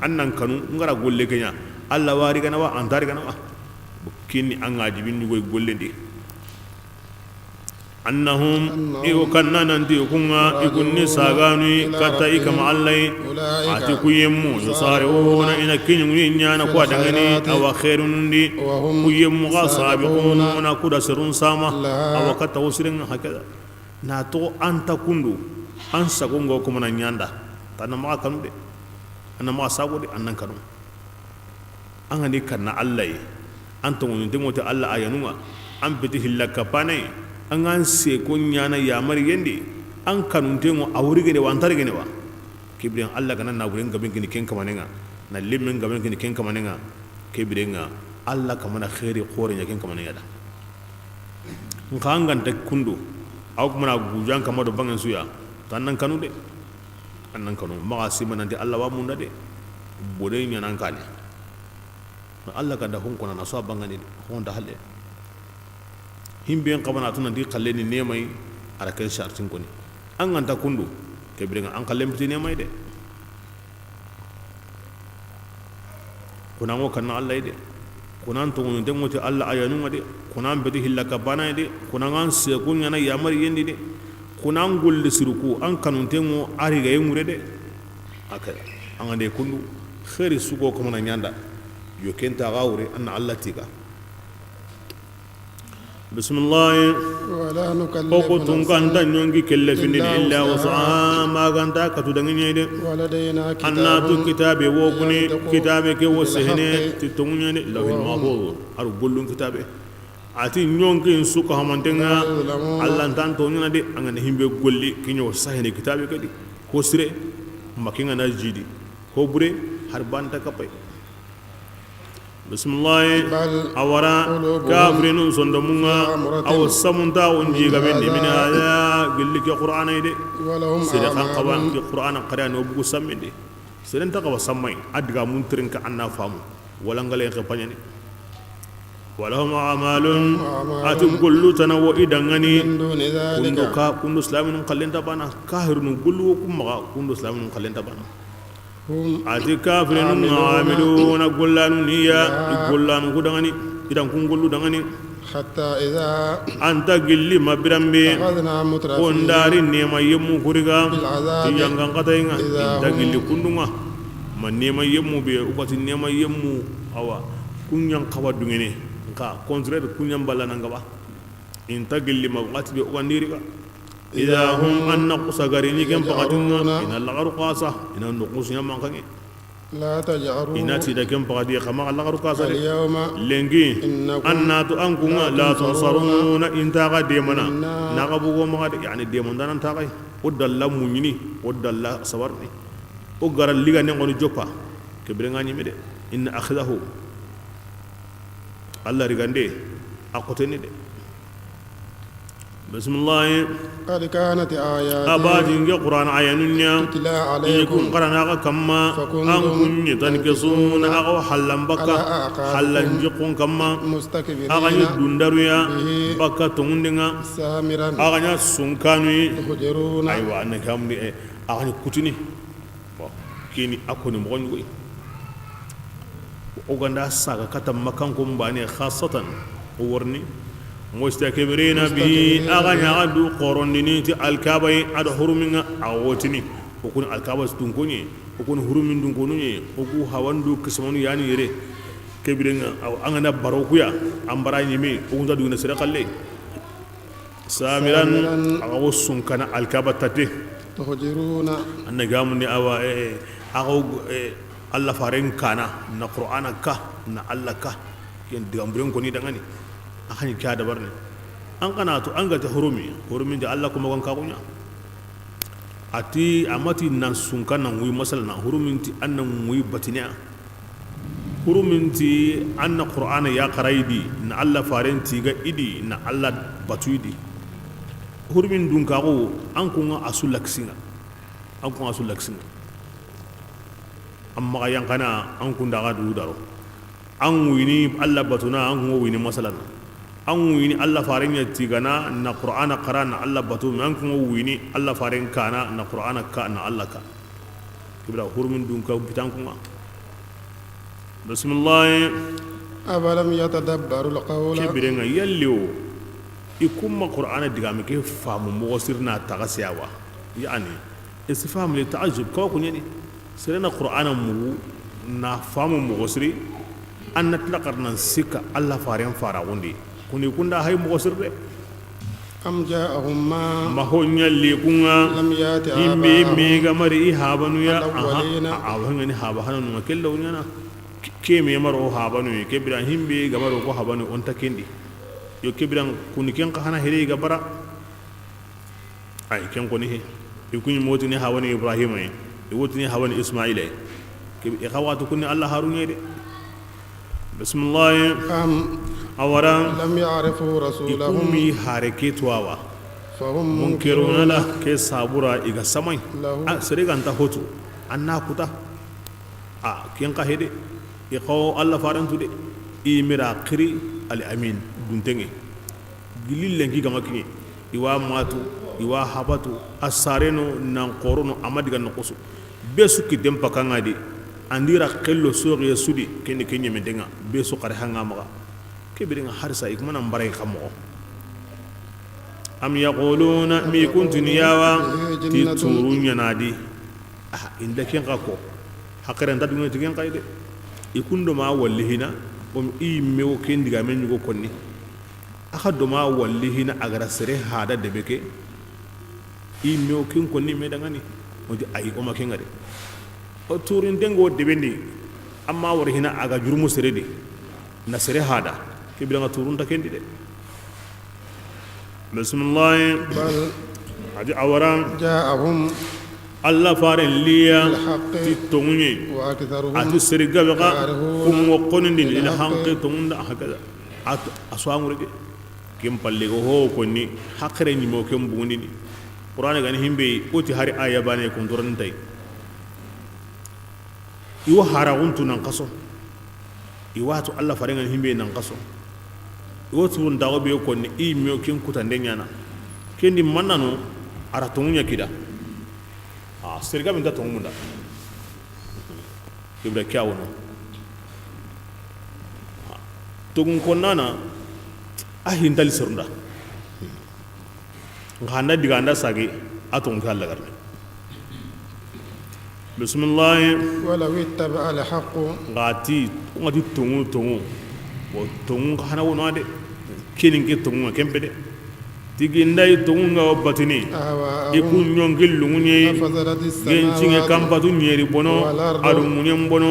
Speaker 1: أنن كانوا أنغرا قول لكنيا الله واريجنا وا أنتريجنا وا بكيني أنغاجبين يقول قول لندي أنهم إيوكنا ننتي يكونا يكوني ساغاني كتا إيكما اللي آتيكو يمو يصارعون إنا كينيوني نيانا كوا دغني أو خير نندي ويمو غاصابقون ونكودا سرون ساما أو كتا وسرين هكذا ناتو أنتا كندو أنسا كونغو كمنا نياندا تانا ما كانو دي أنا ما ساغو دي أنن كانو أنغني كنا اللي أنتو ننتموتي الله آيانوما أنبتي هلاكا باني angan se ko nyana ya mari yende an kanunte mo awrige de wantare gene wa kibrian Allah kana na buren gaben gini ken kamanenga na limmen gaben gini ken kamanenga kibrian Allah kamana khairi khore nya ken kamanenga da ngangan ta kundu aw kuma gujan kamado bangan suya tannan kanu de annan kanu ma simanante Allah wa mun de bode nya nan kale Allah ka da hon kona na so bangani hon da halle himbe en qabana tun ndi khalle ni nemay ara ken shartin koni an ganta kundu ke birenga an khalle mti nemay de kunan kan Allah de kunan to ngun de moti Allah ayanu de kunan bedi hillaka bana de kunan an se kunya na yamar yendi de kunan gulli siruku an kanun temo ari ga yemure de akay an ande kundu khairi sugo ko mona nyanda yo kenta gawre an Allah tiga بسم الله
Speaker 2: ولا نكلف
Speaker 1: وقتم كان تنيونغي كلفين إلا وسعا ما كان تاكتو دنجي دي
Speaker 2: ولدينا
Speaker 1: أنا تو كتابي وقني كتابي كي وسهني تتوني لو المحفوظ أرو بلون كتابي أتي نيونغي نسوك همانتنغا الله انتان تونينا دي أنا نهيمبي قولي كي نيو سهني كتابي كدي كسري مكينا نجيدي كوبري هربان تكبي بسم الله أورا كافرين صندمونا أو السمنتا ونجي قبل من هذا قل لك القرآن يدي سيدنا قبان في القرآن قرآن وبقوا سمي دي سيدنا تقوى سمي أدقى منترين كأننا فهموا ولا نقل يخباني ولهم أعمال أتم كل تنوع إدغني كندو كندو سلام نقلين تبانا كاهر نقول وكم كندو سلام نقلين تبانا
Speaker 2: هم
Speaker 1: ati kafirin amiluna gullanu niya gullanu kudangani idan kun gullu dangani
Speaker 2: حتى إذا
Speaker 1: anta gilli mabirambe
Speaker 2: أخذنا مترفين
Speaker 1: kondari nema yemmu kuriga
Speaker 2: بالعذاب
Speaker 1: tiyangan katainga
Speaker 2: إذا
Speaker 1: inta
Speaker 2: هم
Speaker 1: gilli kundunga ma nema yemmu be ukati nema yemmu awa kunyan kawa dungene nka contraire kunyan balana ngaba inta gilli ma wakati be ukandiriga idha hum anna qusagarini kem pakatunga ina lagaru qasa ina nuqus nyamang kangi
Speaker 2: لا تجعروا
Speaker 1: ina tida kem pakadi kama lagaru qasa de
Speaker 2: اليوم
Speaker 1: lengi
Speaker 2: إنكم
Speaker 1: anna tu ankunga la tunsaruna inta ga demana
Speaker 2: إنا
Speaker 1: na ga bugo ma ga yani demon danan ta kai odalla munyini odalla sabarni o garal liga ne ngoni joppa ke birenga nyimi de inna akhdahu Allah rigande akoteni de bismillah
Speaker 2: قد كانت آياتي
Speaker 1: abadin ge qur'an ayanunya
Speaker 2: تتلى
Speaker 1: يكون
Speaker 2: عليكم
Speaker 1: قرنا كما أن كن يتنكسون أو حلن بكا حلن جقون كما
Speaker 2: مستكبرين
Speaker 1: أغني دندريا بكا تندنا
Speaker 2: سامرا
Speaker 1: أغني سنكانوي
Speaker 2: تهجرون
Speaker 1: أيوة أنا كامل أغني كتني كيني أكوني مغني أغنى ساقا كتم مكانكم باني خاصة ورني مستكبرين به أغنى عدو قرنيني الكابي عدو هرمنا أغوتني okun alkabas dunkonye okun hurumin dunkonye oku hawandu kismanu yani yere kebirenga angana barokuya ambara nyime okun ta duguna sira kalle samiran agawo sunkana alkabatate
Speaker 2: تهجرون
Speaker 1: anna gamunni awa agawo alla faren kana na qur'ana ka na alla ka ken digamburen ko ni dangani akani kya dabarne an kana to an ga ta hurumin da alla kuma gon ka kunya ati amati nan sunka nan wi masal na huruminti annan wi batinya huruminti anna qur'ana ya qaraidi na alla farenti ga idi na alla batuidi hurumin dun ka go an kun asulaksinga amma ga yankana an kun daga du daro an wini alla batuna an kun wini masalan an wini alla faren ya tigana na qur'ana qarana alla batu man kuma wini alla faren kana na qur'ana ka na alla ka kibra hurmin dun ka bitan kuma bismillah
Speaker 2: أفلم يتدبروا القول
Speaker 1: kibrenga yalliyo ikumma qur'ana digame ke famu mo sirna tagasiyawa yani istifham li ta'ajjub ko kunyani sirna qur'ana mu na famu mo siri an natlaqarna sika alla faren fara wundi kuni kunda hay mo sirbe
Speaker 2: أم جاءهم ما
Speaker 1: mahonya lekunga
Speaker 2: لم يأت
Speaker 1: imbe
Speaker 2: آباءهم
Speaker 1: me gamari habanu ya
Speaker 2: الأولين
Speaker 1: awanga ni habanu ma kello nyana ke me maro habanu ke biran himbe gamaro ko habanu on takendi yo ke biran kuni ken ka hana here gabara ay ken ko ni he ikuni moti ni hawani ibrahim ay woti ni hawani ismail ay ke e khawatu kunni allah harun de bismillah
Speaker 2: أم
Speaker 1: awara
Speaker 2: لم يعرفوا رسولهم
Speaker 1: ikumi hareke tuwawa
Speaker 2: فهم
Speaker 1: munkiruna la ke sabura iga samai
Speaker 2: له
Speaker 1: a sere ganta hotu anna kuta a ken ka hede e ko alla farantu de i mira khiri al amin duntenge gilille ngi gama kini iwa matu iwa habatu asareno nan qorono amadiga no kusu besu ki dem pakanga di andira kello sori sudi keni kenye medenga besu qare hanga maga kebiringa harsa ikmana mbaray khamo am yaquluna mi kuntuni yawa ti turunya nadi inda ken ko hakran da dum tigen qayde ikundo ma wallihina i mewo ken diga men yugo konni do ma wallihina agara sere hada debeke i mewo ken konni me dangani odi ay o ma ken ngade o turin dengo debendi amma war hina aga jurmu sere de na sere hada kibiranga turun ta kendi de bismillah
Speaker 2: بل
Speaker 1: adi awaran
Speaker 2: جاءهم
Speaker 1: alla faren liya
Speaker 2: الحق
Speaker 1: ti tongunye
Speaker 2: وأكثرهم
Speaker 1: ati sere gabe ka
Speaker 2: كارهون
Speaker 1: kum wokonindi ila
Speaker 2: للحق
Speaker 1: hanqi tongunda hakada at aswamurege kem palle go ho konni hakre ni mo kem buguni ni qur'an gani himbe oti hari aya bane kun doran tay iwa haraguntu nan kaso iwa to alla faren gani himbe nan kaso iwa to ndawo be konni i mo kem kutande nyana kendi manano ara tongunya kida serga minta tongmunda ibra kyawno tugun konnana ahin dal surunda nganda diga anda sagi atun kala garne bismillah
Speaker 2: ولو اتبع الحق
Speaker 1: ngati tungu wo tungu hana wono de kinin ke tungu kempe de tigi ndai tungu nga batini ikun nyongil lungunye gencinge kampatu nyeri bono adu munyem bono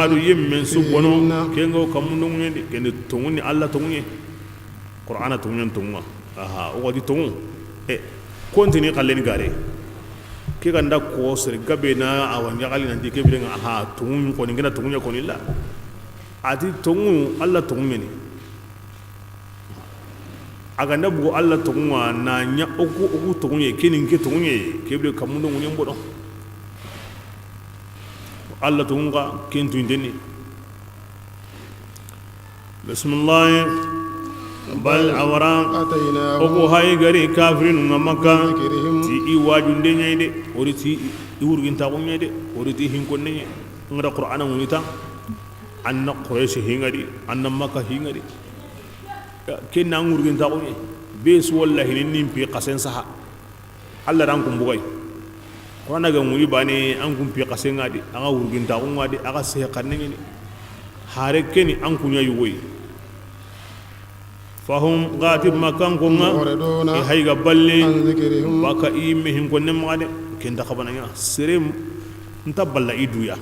Speaker 1: adu yemmen su bono kengo kamundu munye de kende tungu ni alla tungu ye qur'ana tungu aha o wadi tungu kontini kallen gare ke ganda ko sere gabe na awan yagali nan dike birenga aha tungu ko ni ngena tungu ko ni la ati tungu alla tungu ni aga na bugo alla tungu na nya oku tungu ye kinin ke tungu ye ke bire kamundo munye mbodo alla tungu ga kentu indeni bismillah bal awran oku hay gari kafirin ngamaka ti iwajunde nyede oriti iwurginta ko nyede oriti hinkonne nye ngada qur'ana ngunita anna quraish hingadi anna makka hingadi kenna ngurginta ko nye bes wallahi nin pi qasen saha alla ran kum bugay qur'ana ga nguri bani an kum pi qasen ngadi anga wurginta ko ngadi aga se kanne ni hare keni an kunya yugoy fahum gatib makan kunga ihayga balli baka imihim konne magade kenda khabananya serem nta balla iduya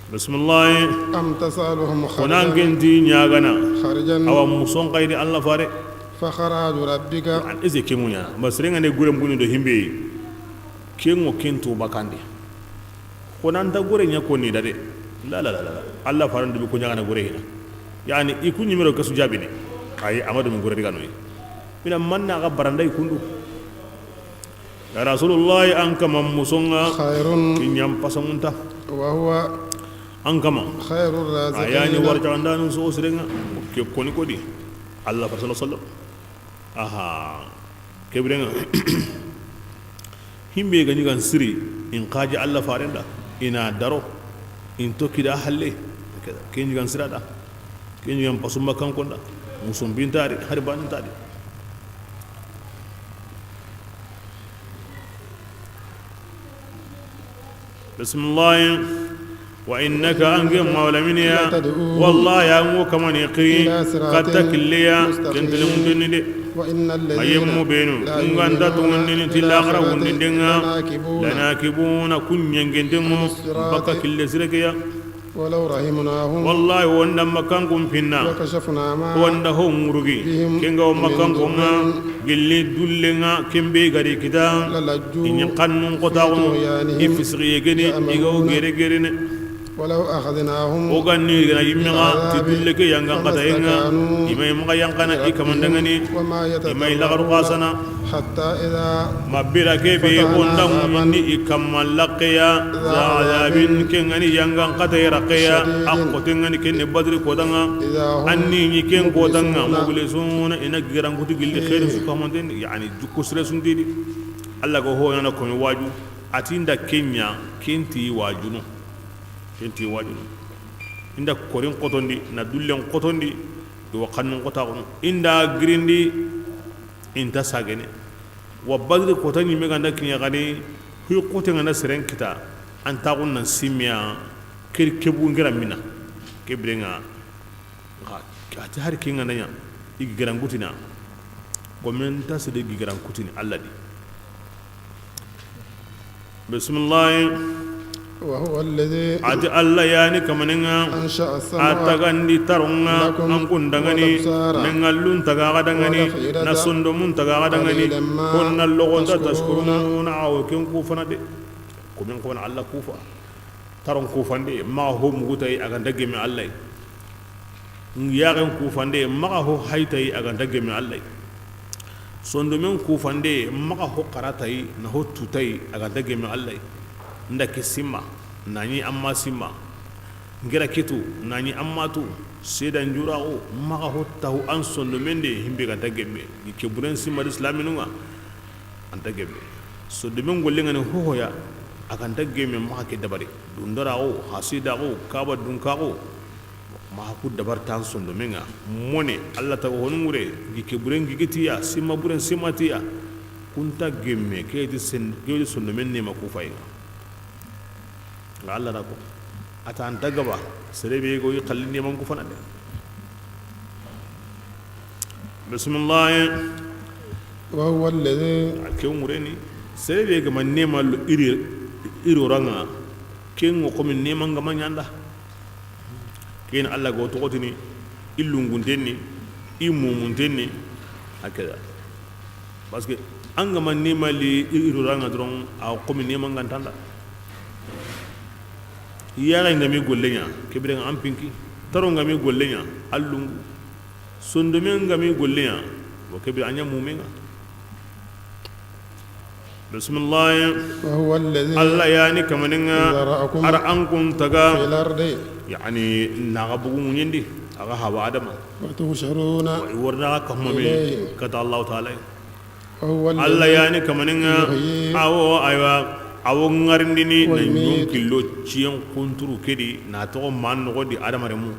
Speaker 1: bismillah
Speaker 2: am tasaluhum
Speaker 1: onan genti nyagana
Speaker 2: kharijan
Speaker 1: awa muson qaydi allah fare
Speaker 2: fa kharaju rabbika
Speaker 1: an eze kemunya basrenga ne gurem bunu do himbe kengo kento bakande konan ta gore nya konni dade la allah fare ndu ko nyagana gore hina yani iku nyimero kasu jabine ay amadu min guredi ganoy mina manna ga baranda ikundu ya rasulullah an kama musonga
Speaker 2: khairun
Speaker 1: kinyam pasamunta
Speaker 2: wa huwa
Speaker 1: an kama
Speaker 2: khairur raziqin
Speaker 1: ayani warja andanu so osrenga ke koni kodi allah sallallahu alaihi wasallam aha kebrenga himbe gani gan siri in qaji allah farenda ina daro in tokida halle kenji gan sirada kenyu yang pasumba kankonda musum bintari hariban tadi bismillah wa innaka angam mawlamin ya wallahi ya mu kaman yaqi qatakliya kentelum dunide
Speaker 2: wa innal
Speaker 1: ayyam mubinu nganda tunni tilakhra wundinga lanakibuna kunyangendemu baka kille sirkeya
Speaker 2: ولو رحمناهم
Speaker 1: والله وانا مكانكم فينا
Speaker 2: وكشفنا ما
Speaker 1: وانا هم مرغي كينغا مكانكم قلي دولنا كيمبي غري كدا ان قانون قطاون افسري غني ايغو غيري غيرين
Speaker 2: ولو اخذناهم
Speaker 1: وغني يمغا تدلك يانغا قتاينا يمي مغا يانغانا ايكمندغني يمي لغر قاسنا
Speaker 2: حتى اذا
Speaker 1: ما بلا كيبي وندم مني اكمل لقيا عذابين كنغني يانغا قتاي رقيا اقوتنغني كن بدر كودانا اني ني كن كودانا مغلسون ان غيران كوتي غلي خير سكامندين يعني جوكو سرسون دي الله كو هو انا كون واجو اتيندا كينيا كنتي واجونو kenti wajinu inda korin kotondi na dullen kotondi do kannun kota kono inda grindi inta sagene wa badri kotani me ganda kinya gani hu kote ngana seren kita anta kunna simya kir kebu ngira mina kebrenga ga ta har kinga nanya igi garan gutina komenta se de igi garan kutini allah di bismillah
Speaker 2: وهو الذي
Speaker 1: ati allah yani kamanenga
Speaker 2: أنشأ السماوات
Speaker 1: atagandi taronga ankun dangani nengallun tagaga dangani nasundo mun tagaga dangani konna logonta tashkuruna aw ken kufana de kumen ko allah kufa taron kufande ma ho mugutai aga dagge mi allah ngiyaren kufande ma ho haitai aga dagge mi allah sondo men kufande ma ho qaratai na ho tutai aga dagge mi allah ndaki simma nani amma simma ngira kitu nani amma tu sedan jurao maga hottahu an sondo mende himbe ga tagembe ni keburen simma islaminu nga an tagembe so de men golle ngane hohoya akan ta gemme ma ke dabari dundara o hasida o kaba dunka o ma ku dabar tan sondo menga mone Allah ta honun gure gike buren gigitiya simma buren simatiya kunta gemme ke di sen ke di sondo men ne ma ku fay Allah da ko ata an ta gaba sere be go yi kallin ne man ku fana de bismillah
Speaker 2: wa huwa alladhi
Speaker 1: ke mureni sere be ga man ne ma iri ranga ken ko min ne man ga man yanda ken Allah go to gotini illungun tenni imumun tenni akeda parce que an ga man ne ma li iri ranga dron a ko min ne man ga tanda yara ngami gollenya kibren an pinki taro ngami gollenya allungu sondomen ngami gollenya wo kibir anya mumenga bismillah
Speaker 2: wa huwa alladhi
Speaker 1: Allah yani kamaninga
Speaker 2: zara'akum
Speaker 1: ar ankum taga
Speaker 2: fil ardi
Speaker 1: yani nagabugu munyindi aga hawa adama
Speaker 2: wa tuhsharuna
Speaker 1: warna kamame kata Allah taala
Speaker 2: wa huwa
Speaker 1: Allah yani kamaninga awo aywa awo ngarindini na nyon kilo ciyan kunturu kedi na to man no di adama remu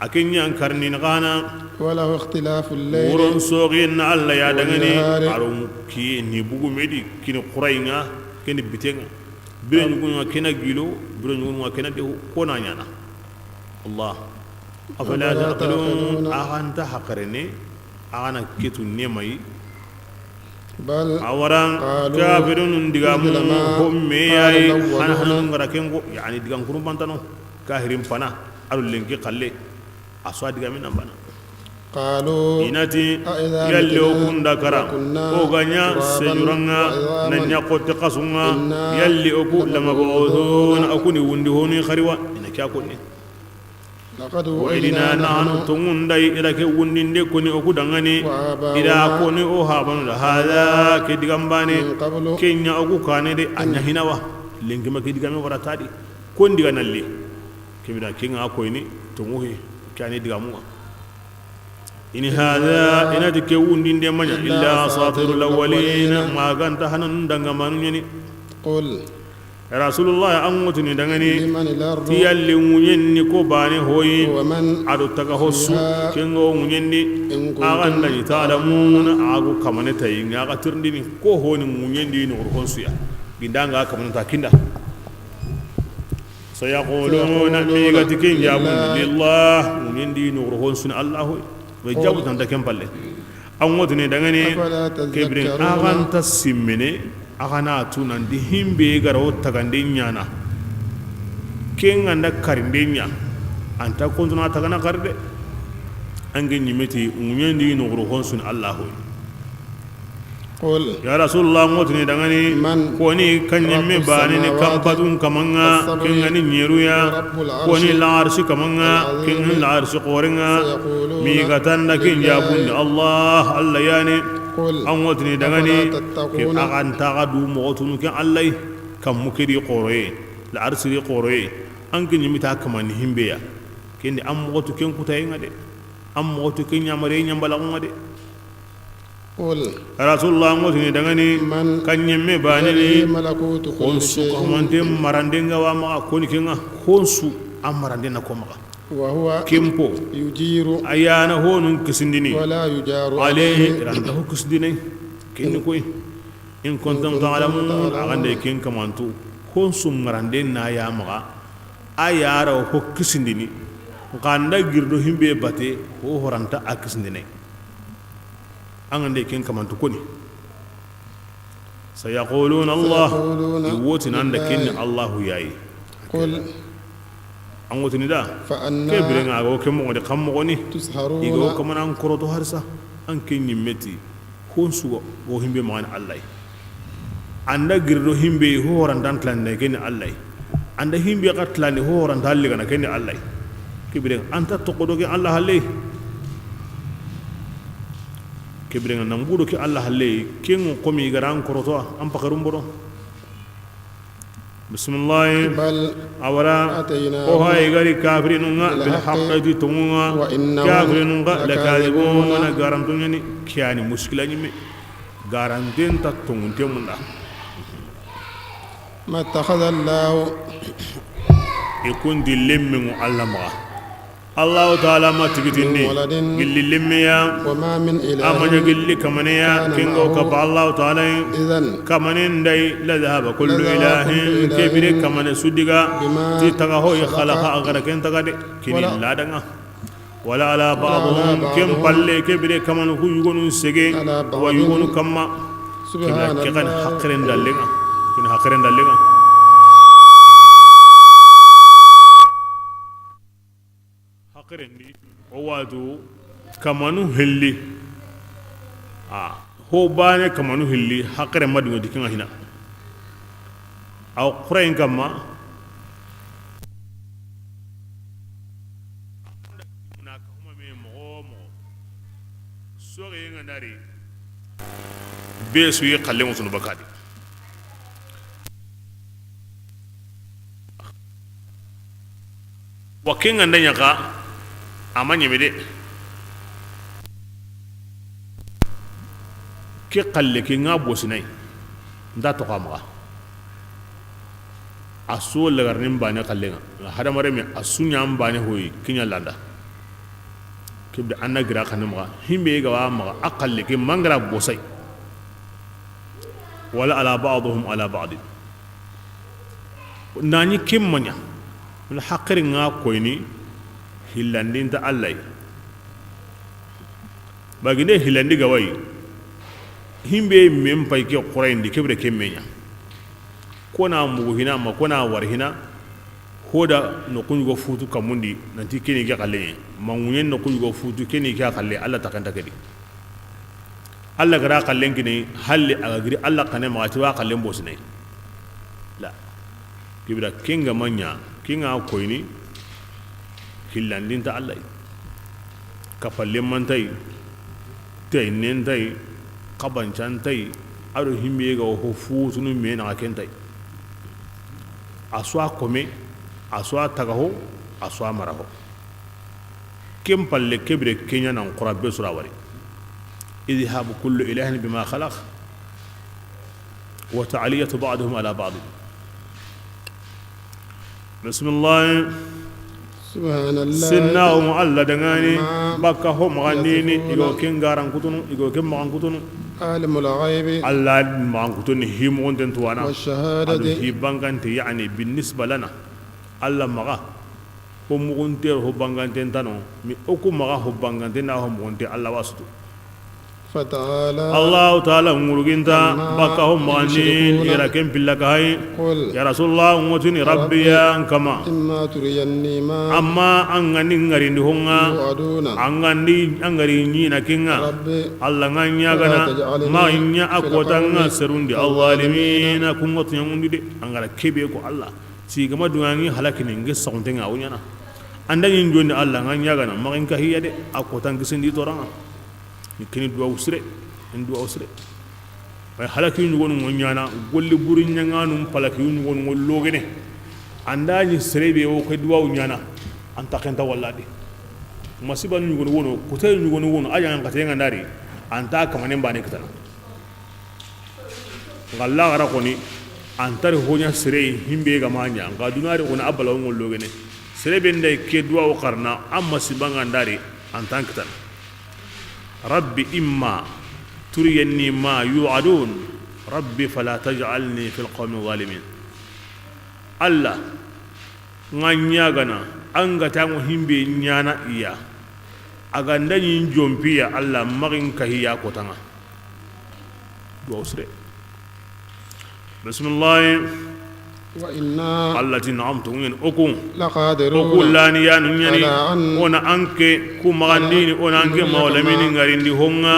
Speaker 1: akenya karni ngana
Speaker 2: wala ikhtilafu al-layl
Speaker 1: wuron sogin Allah ya dangane arum ki ni bugu medi kini qurayna kini bitenga biren ngun kena gilo biren ngun kena de ko na nyana Allah afala taqulun aghanta haqrene agana kitu nemai
Speaker 2: bal
Speaker 1: awaran kafirun digamu homme yayi hanan ngarakengo yani digam kurum bantano kahirim pana alul lenki qalle aswa digamin ambana
Speaker 2: qalu
Speaker 1: inati yallo kunda kara o ganya sejuranga nanya qotte qasunga yalli oku lama boodun akuni wundi honi khariwa ina kya konni
Speaker 2: laqad
Speaker 1: wa idina nahnu tungundai ila ke wundinde koni oku dangani ila koni o habanu hada ke digambane kenya oku kanede anya hinawa lengima ke digame waratadi kon diganalli kibida kinga koyni tunguhi kani digamu in hada ina dike wundinde manya illa satirul awwalin ma ganta hanan dangamanu nyani
Speaker 2: qul
Speaker 1: rasulullah an mutuni dangani
Speaker 2: liman al-ardu
Speaker 1: tiyalli munyenni ko bane hoyi
Speaker 2: wa man
Speaker 1: adu taga hossu kengo munyendi aganda ta'lamun agu kamane tayi ngaga tirndini ko honi munyendi no honsu ya gindanga kamane ta kinda sayaquluna migatikin jabun lillah munyendi no honsu Allah way jabu tan da kempalle an mutuni dangani kebrin aganta simmene agana tunan di himbe garo tagandenya na kenga nda karindenya anta kontuna tagana karde ange nyimeti unyendi no gro honsun Allah
Speaker 2: qul
Speaker 1: ya rasulullah ngotni dangani koni kanyemme bani ni kampatun kamanga kenga ni nyeruya koni la arshi kamanga kenga la arshi qorenga mi gatanda kinjabun Allah Allah yani an wotini dangani ke aganta gadu mogotunu ke allai kam mukiri qoroye la arsiri qoroye an kin yimita kamani himbeya kende am mogotu ken kutaye ngade am mogotu ken nyamare nyambala ngade
Speaker 2: qul
Speaker 1: rasulullah ngotini dangani kan nyemme banini
Speaker 2: malakutu kulli
Speaker 1: konsu kamante marandenga wa ma koni kenga konsu amarande na komaka
Speaker 2: wa huwa
Speaker 1: kimpo
Speaker 2: yujiru
Speaker 1: ayana honun kisindini
Speaker 2: wala yujaru
Speaker 1: عليه رانده كسديني كين كوي إن كنتم تعلمون أغنى كين كمانتو كون سمراندين نايا مغا أيارا هو كسديني غاندا غيردو همبي باتي هو هرانتا أكسديني أغنى كين كمانتو كوني سيقولون الله يوتن عندك كين الله ياي
Speaker 2: قل
Speaker 1: أنغوتني دا
Speaker 2: فأنا
Speaker 1: كبرنا أغو كمو دي خمغوني
Speaker 2: تسحرون
Speaker 1: igo kamana an koroto harsa an ken yimmeti honsugo go himbe man Allah anda girdo himbe ho horandan tlande ken Allah anda himbe qatlande ho horandan ligana ken Allah kibren anta tokodo ke Allah halle kibren nambudo ke Allah halle ken ko mi garan koroto am pakarum bodo bismillah
Speaker 2: بل
Speaker 1: awara
Speaker 2: أتيناه
Speaker 1: o hay gari kafirunga bil haqqati tunga
Speaker 2: وإنهم
Speaker 1: kafirunga la kadibun
Speaker 2: لكاذبون
Speaker 1: garantunya ni kiani muskila ni me garanten ta tungunte munda
Speaker 2: ما اتخذ الله
Speaker 1: يكون دي لمن الله ما الله تعالى ما تجدني قل لميا
Speaker 2: وما من إله
Speaker 1: أمن قل كمنيا كينغو كب الله تعالى
Speaker 2: إذن
Speaker 1: كمنين داي لذهب كل إله كبير كمن سدقا تتغهو يخلق أغرقين تغد كني لا دنا ولا على بعضهم كم بالله كبير كمن هو يقولون سجى ويقولون كما
Speaker 2: سبحان
Speaker 1: كن
Speaker 2: الله
Speaker 1: حقرين دلنا كن حقرين دلنا حقرين وواتو كمانو هلي هو بانه كمانو هلي حقرين ما دون دكنا هنا أو قرين كما سوري ngandari besu yi kalle musu bakadi wakin ngandanya ka amanye mede ke kalle ke ngabo sinai nda to kama aso lagarnin bane kalle nga hada mare me asunya mbane hoyi kinya landa kibda annagira kanuma himbe ga wa ma aqalli ke mangara bosai wala ala ba'dhum ala ba'd nani kimmanya min haqirin nga koyni hillandin ta allai bagine hilandi ga way himbe mem pay ke qurayndi kibra kemmenya kona mugo hina ma kona war hina hoda no kungo futu kamundi nanti keni ga kalle mangunyen no kungo futu keni ga kalle alla takanta kedi alla gara kallen kini halli agagiri alla kane ma tiwa kallen bosne la kibra kinga manya kinga koyni hillandin ta alla kapalle mantai tay nentai kabanchantai aro himbe ga ho futu no mena kentai aswa kome aswa tagaho aswa maraho كم بالله كبر كينيا نقرأ بسرعة وري إذهاب كل إله بما خلق وتعلية بعضهم على بعض بسم الله
Speaker 2: سبحان الله
Speaker 1: سناهم الله دعاني بكهم غنيني إيجو كين غارن كتونو إيجو كين مغان كتونو
Speaker 2: عالم الغيب
Speaker 1: الله مغان كتونو هيمون تنتوانا
Speaker 2: والشهادة
Speaker 1: هيبانغان يعني بالنسبة لنا الله مغا ko mugunter ho banganten tano mi oku maga ho banganten na ho mugunte Allah wasutu
Speaker 2: فتعالى
Speaker 1: Allah ta'ala nguruginta baka ho mani ira kem pillaka hay ya rasulullah ngotini rabbiya kama
Speaker 2: إما تريني ما
Speaker 1: amma angani ngari ndi honga
Speaker 2: توعدون
Speaker 1: angari nyina kinga
Speaker 2: ربي
Speaker 1: Allah nganya gana ma nya akotanga serundi alzalimina kungot nyangundi de angara kebe ko Allah si gama duwangi halakini ngi sauntenga wunyana andani njondi Allah nganya gana magin kahiya de akotan gisindi toranga kini duwa usre ndu usre bay halaki ngon ngonyana golli buri nyanganu palaki ngon ngol logene andani serebe o ko duwa nyana anta kenta walladi masiba ngon wono ko tay ngon wono ayan katenga ndari anta kamane mbane kitana ngalla gara koni antare honya sere himbe ga manya ga dunari ona abala ngol logene serebe ndai ke duwa o karna amma sibanga ndari antan kitana ربي إما تريني ما يوعدون ربي فلا تجعلني في القوم الظالمين الله nganyagana anga tango himbe nyana iya aganda nyin jompiya Allah magin kahiya ko tanga do usre bismillah
Speaker 2: وإنا
Speaker 1: التي نعمت من أكون
Speaker 2: لقادرون
Speaker 1: أقول لا نيان نياني أنا أنك كمغنديني أنا أنك مولمين غاريندي هونغا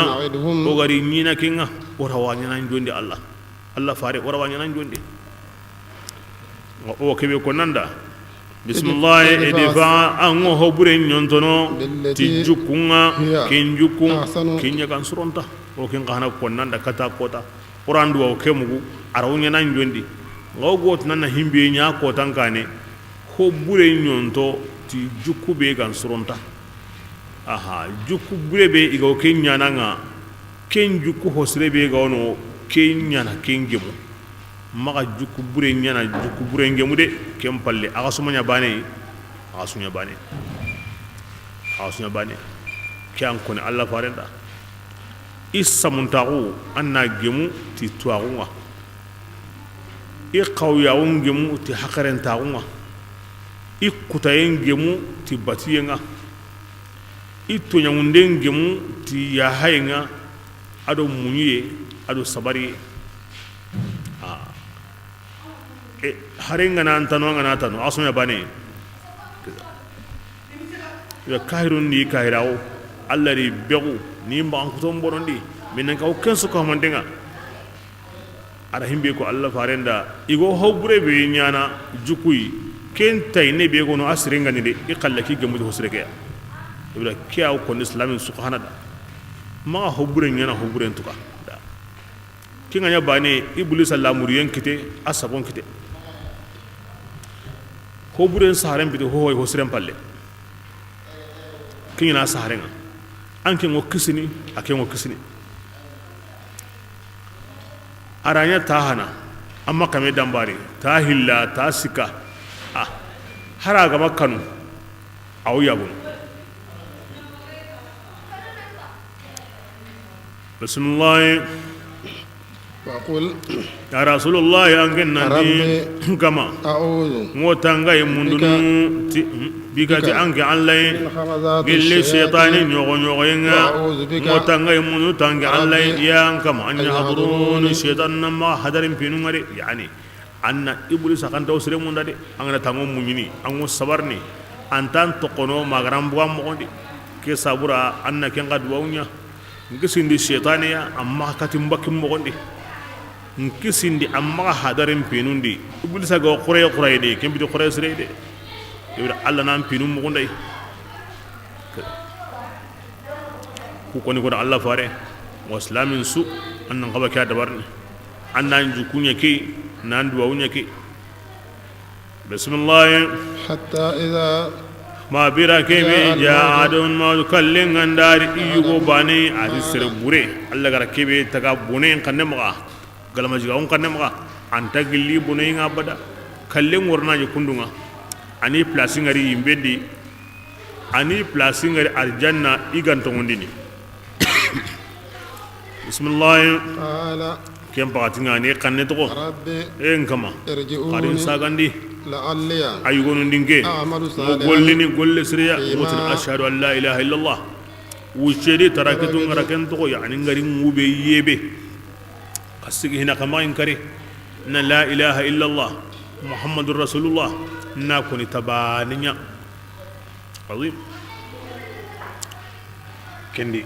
Speaker 1: وغارينينا كينغا ورواني نانجوندي الله الله فارق ورواني نانجوندي وكبي كوناندا بسم الله إدفع أنو هبرين ينتونو تجوكونا كينجوكو كينيا كان سرونتا وكين كهنا كوناندا كتا كوتا وراندو وكيمغو أراوني نانجوندي ngogot nana himbe nya ko tankane ho bure nyonto ti jukku be gan suronta aha jukku bure be igo kenya nanga ken jukku hosre be ga ono kenya na kengemo maga juku bure nyana juku bure ngemu de kem palle aga sumanya bane aga sunya bane kyan kone Allah farenda issa muntagu anna gemu ti tuagunga i qawyaun gemu ti hakaren tagunga i kutayen gemu ti batiyenga i tonyamunden gemu ti yahayenga ado munyiye ado sabari harenga nan tanu asuna bane ya kahirun ni kahirawo Allah ri begu ni mba kuton borondi minan ka oken su ko mandenga ara himbe ko Allah farenda igo hobure be nyana jukui ken tay ne be gono asrenga ni de ikallaki gamu do hosreke ibra kiyaw ko islamin subhanada ma hobure nyana hobure entuka da kinga nya bane iblis allamuriyen kite asabon kite hobure saharen bi do hoy hosren palle kina saharenga anke ngo kisini ake ngo kisini aranya tahana amma kame dambari tahilla tasika hara ga makkanu aw yabun bismillah
Speaker 2: وقل
Speaker 1: ya rasulullah angenna
Speaker 2: ربي
Speaker 1: kama
Speaker 2: أعوذ
Speaker 1: ngotanga yemundunu bika ti anke allai
Speaker 2: من همزات
Speaker 1: gelle shaytani
Speaker 2: الشياطين
Speaker 1: nyogo yenga
Speaker 2: وأعوذ بك
Speaker 1: ngotanga yemundu tange allai yang kama
Speaker 2: أن
Speaker 1: anya hadrun
Speaker 2: يحضرون
Speaker 1: shaytan ma hadarin pinungare yani anna iblis akan taw sire munda de angana tango munyini ango sabarni antan tokono magaram buam mondi ke sabura anna kenga duwunya ngisindi shaytani ya amma katimbakim mondi nkisindi amma hadarin pinundi iblis ga qure de kembi de qure sire de yura alla nan pinum mo nday ku koni ko Allah fare waslamin su annan qaba ka dabarni annan jukunya ke nan duwunya ke bismillah
Speaker 2: حتى إذا
Speaker 1: ma bira ke be jaadun ma kallin andari yugo bani adi sere bure Allah gara ke be taga bune kanne maga galama jiga on kanne maga anta gilli bune nga bada kallin warna ji kundunga ani place ngari yimbedi ani place ngari aljanna iganto ngondini bismillah
Speaker 2: قال
Speaker 1: kem pagatinga ni kanne to
Speaker 2: ربي
Speaker 1: en kama
Speaker 2: ارجعوني
Speaker 1: qarin sagandi
Speaker 2: لعلي
Speaker 1: ayugonu ndinge
Speaker 2: أعمل
Speaker 1: mo
Speaker 2: صالحا
Speaker 1: gollini golle siriya
Speaker 2: فيما
Speaker 1: mutin ashhadu an la ilaha illallah wucedi tarakitu ngaraken to yani ngari ngube yebe kasigi hina kama inkari na la ilaha illallah muhammadur rasulullah na kuni tabaninya azim kendi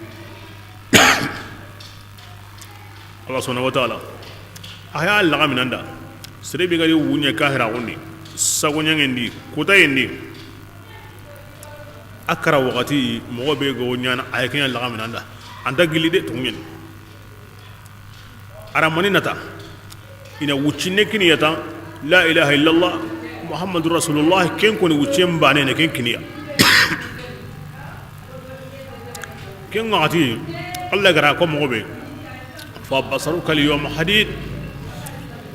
Speaker 1: Allah subhanahu wa ta'ala aya Allah minanda sirebe gari wunya kahira undi sagonya ngendi kutayendi akara wakati mo be go nyana ayekenya Allah minanda anda gilide tunyen aramani nata ina wucine kini yata la ilaha illallah muhammadur rasulullah ken koni wucem bane ne ken kiniya ken ngati Allah gara ko mo be fa basaruka al yawm hadid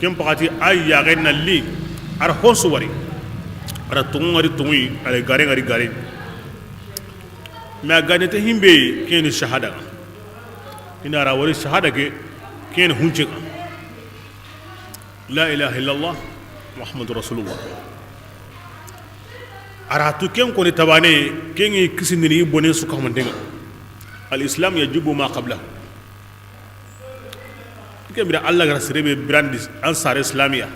Speaker 1: ken pakati ay ya genna li ar hosu wari ara tungari tungi ale gare ngari gare ma ganete himbe ken shahada ina ra wari shahada ke ken hunche la ilaha illallah muhammadur rasulullah aratu ken ko ni tabane ken yi kisindini bone su ko mandenga al islam yajibu ma qabla ken bi Allah gar sirebe brandis ansar islamia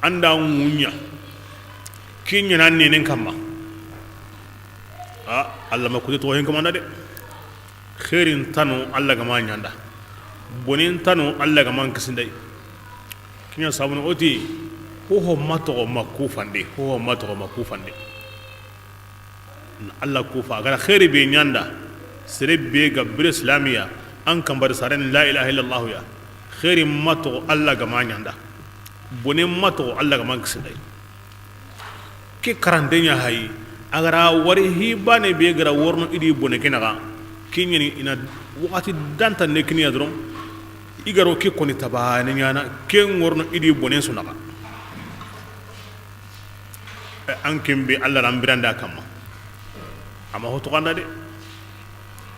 Speaker 1: anda munya kinya nan ne nen kamma Allah ma ko to hen kamanda de khairin tanu Allah ga ma nyanda bonin tanu Allah ga man kisindai kinya sabun oti ho mato makufande ho mato makufande Allah kufa gara khairi be nyanda sere be ga bir islamiya an kan bar saren la ilaha illallah ya khairi mato Allah ga ma nyanda bonin mato Allah ga man kisindai ke karandenya hayi agara wari hibane be gara worno idi bone kenaga kinyani ina wakati danta ne kinya dron igaro ke koni tabane nyana ke ngorno idi bonen sunaka an kembe Allah ran biranda kamma amma hoto kanda de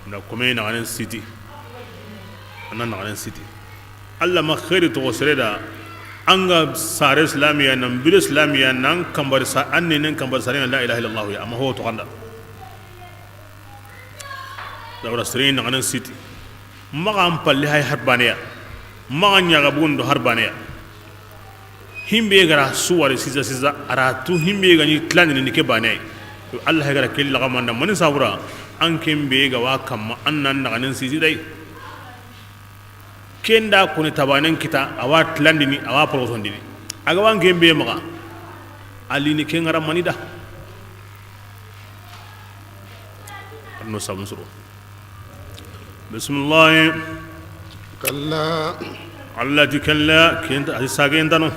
Speaker 1: na kome na ganin city annan na ganin city Allah ma khairi to sireda anga sare islamiya nan bil islamiya nan kambar sa anne nan kambar sare la ilaha illallah ya amma hoto kanda da wala sire na ganin city maga am palli hay harbaniya maga nyaga bundo harbaniya himbe gara suwari siza aratu himbe gani clan ni ke banai to Allah gara kella gamanda man sabura an kembe ga wa kamma annan na ganin sisi dai kenda kuni tabanen kita awa clan ni awa proson dini aga wan kembe maga ali ni kengara manida anno samsuro bismillah
Speaker 2: كلا
Speaker 1: التي كلا كنت أساقين تنو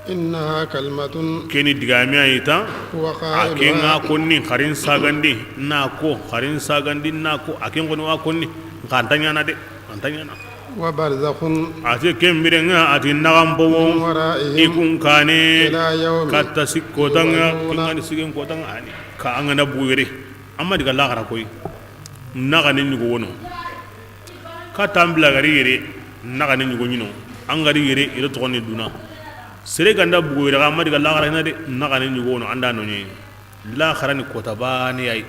Speaker 2: إنها كلمة
Speaker 1: كني دعامي أيتا
Speaker 2: هو
Speaker 1: أكين
Speaker 2: قائلها
Speaker 1: أكوني خارين ساقندي ناكو خارين ساقندي ناكو أكين كوني أكوني كانتانيا نادي كانتانيا نا
Speaker 2: وبرزخ
Speaker 1: أتي كم بيرنا أتي نعم بوم
Speaker 2: من ورائهم
Speaker 1: إكون كاني
Speaker 2: إلى يوم
Speaker 1: كاتا سيكوتانغا
Speaker 2: يبعثون.
Speaker 1: كنغاني سيكين كوتانغا أني كأنغنا بويري أما دي كلا غراكوي نغاني نيغونو katambla gari yere naga ne nyugo nyino angari yere ire to ne duna sere ganda bugo ira ma diga la gara na de naga ne nyugo no anda no nyi la khara ni kota bani ay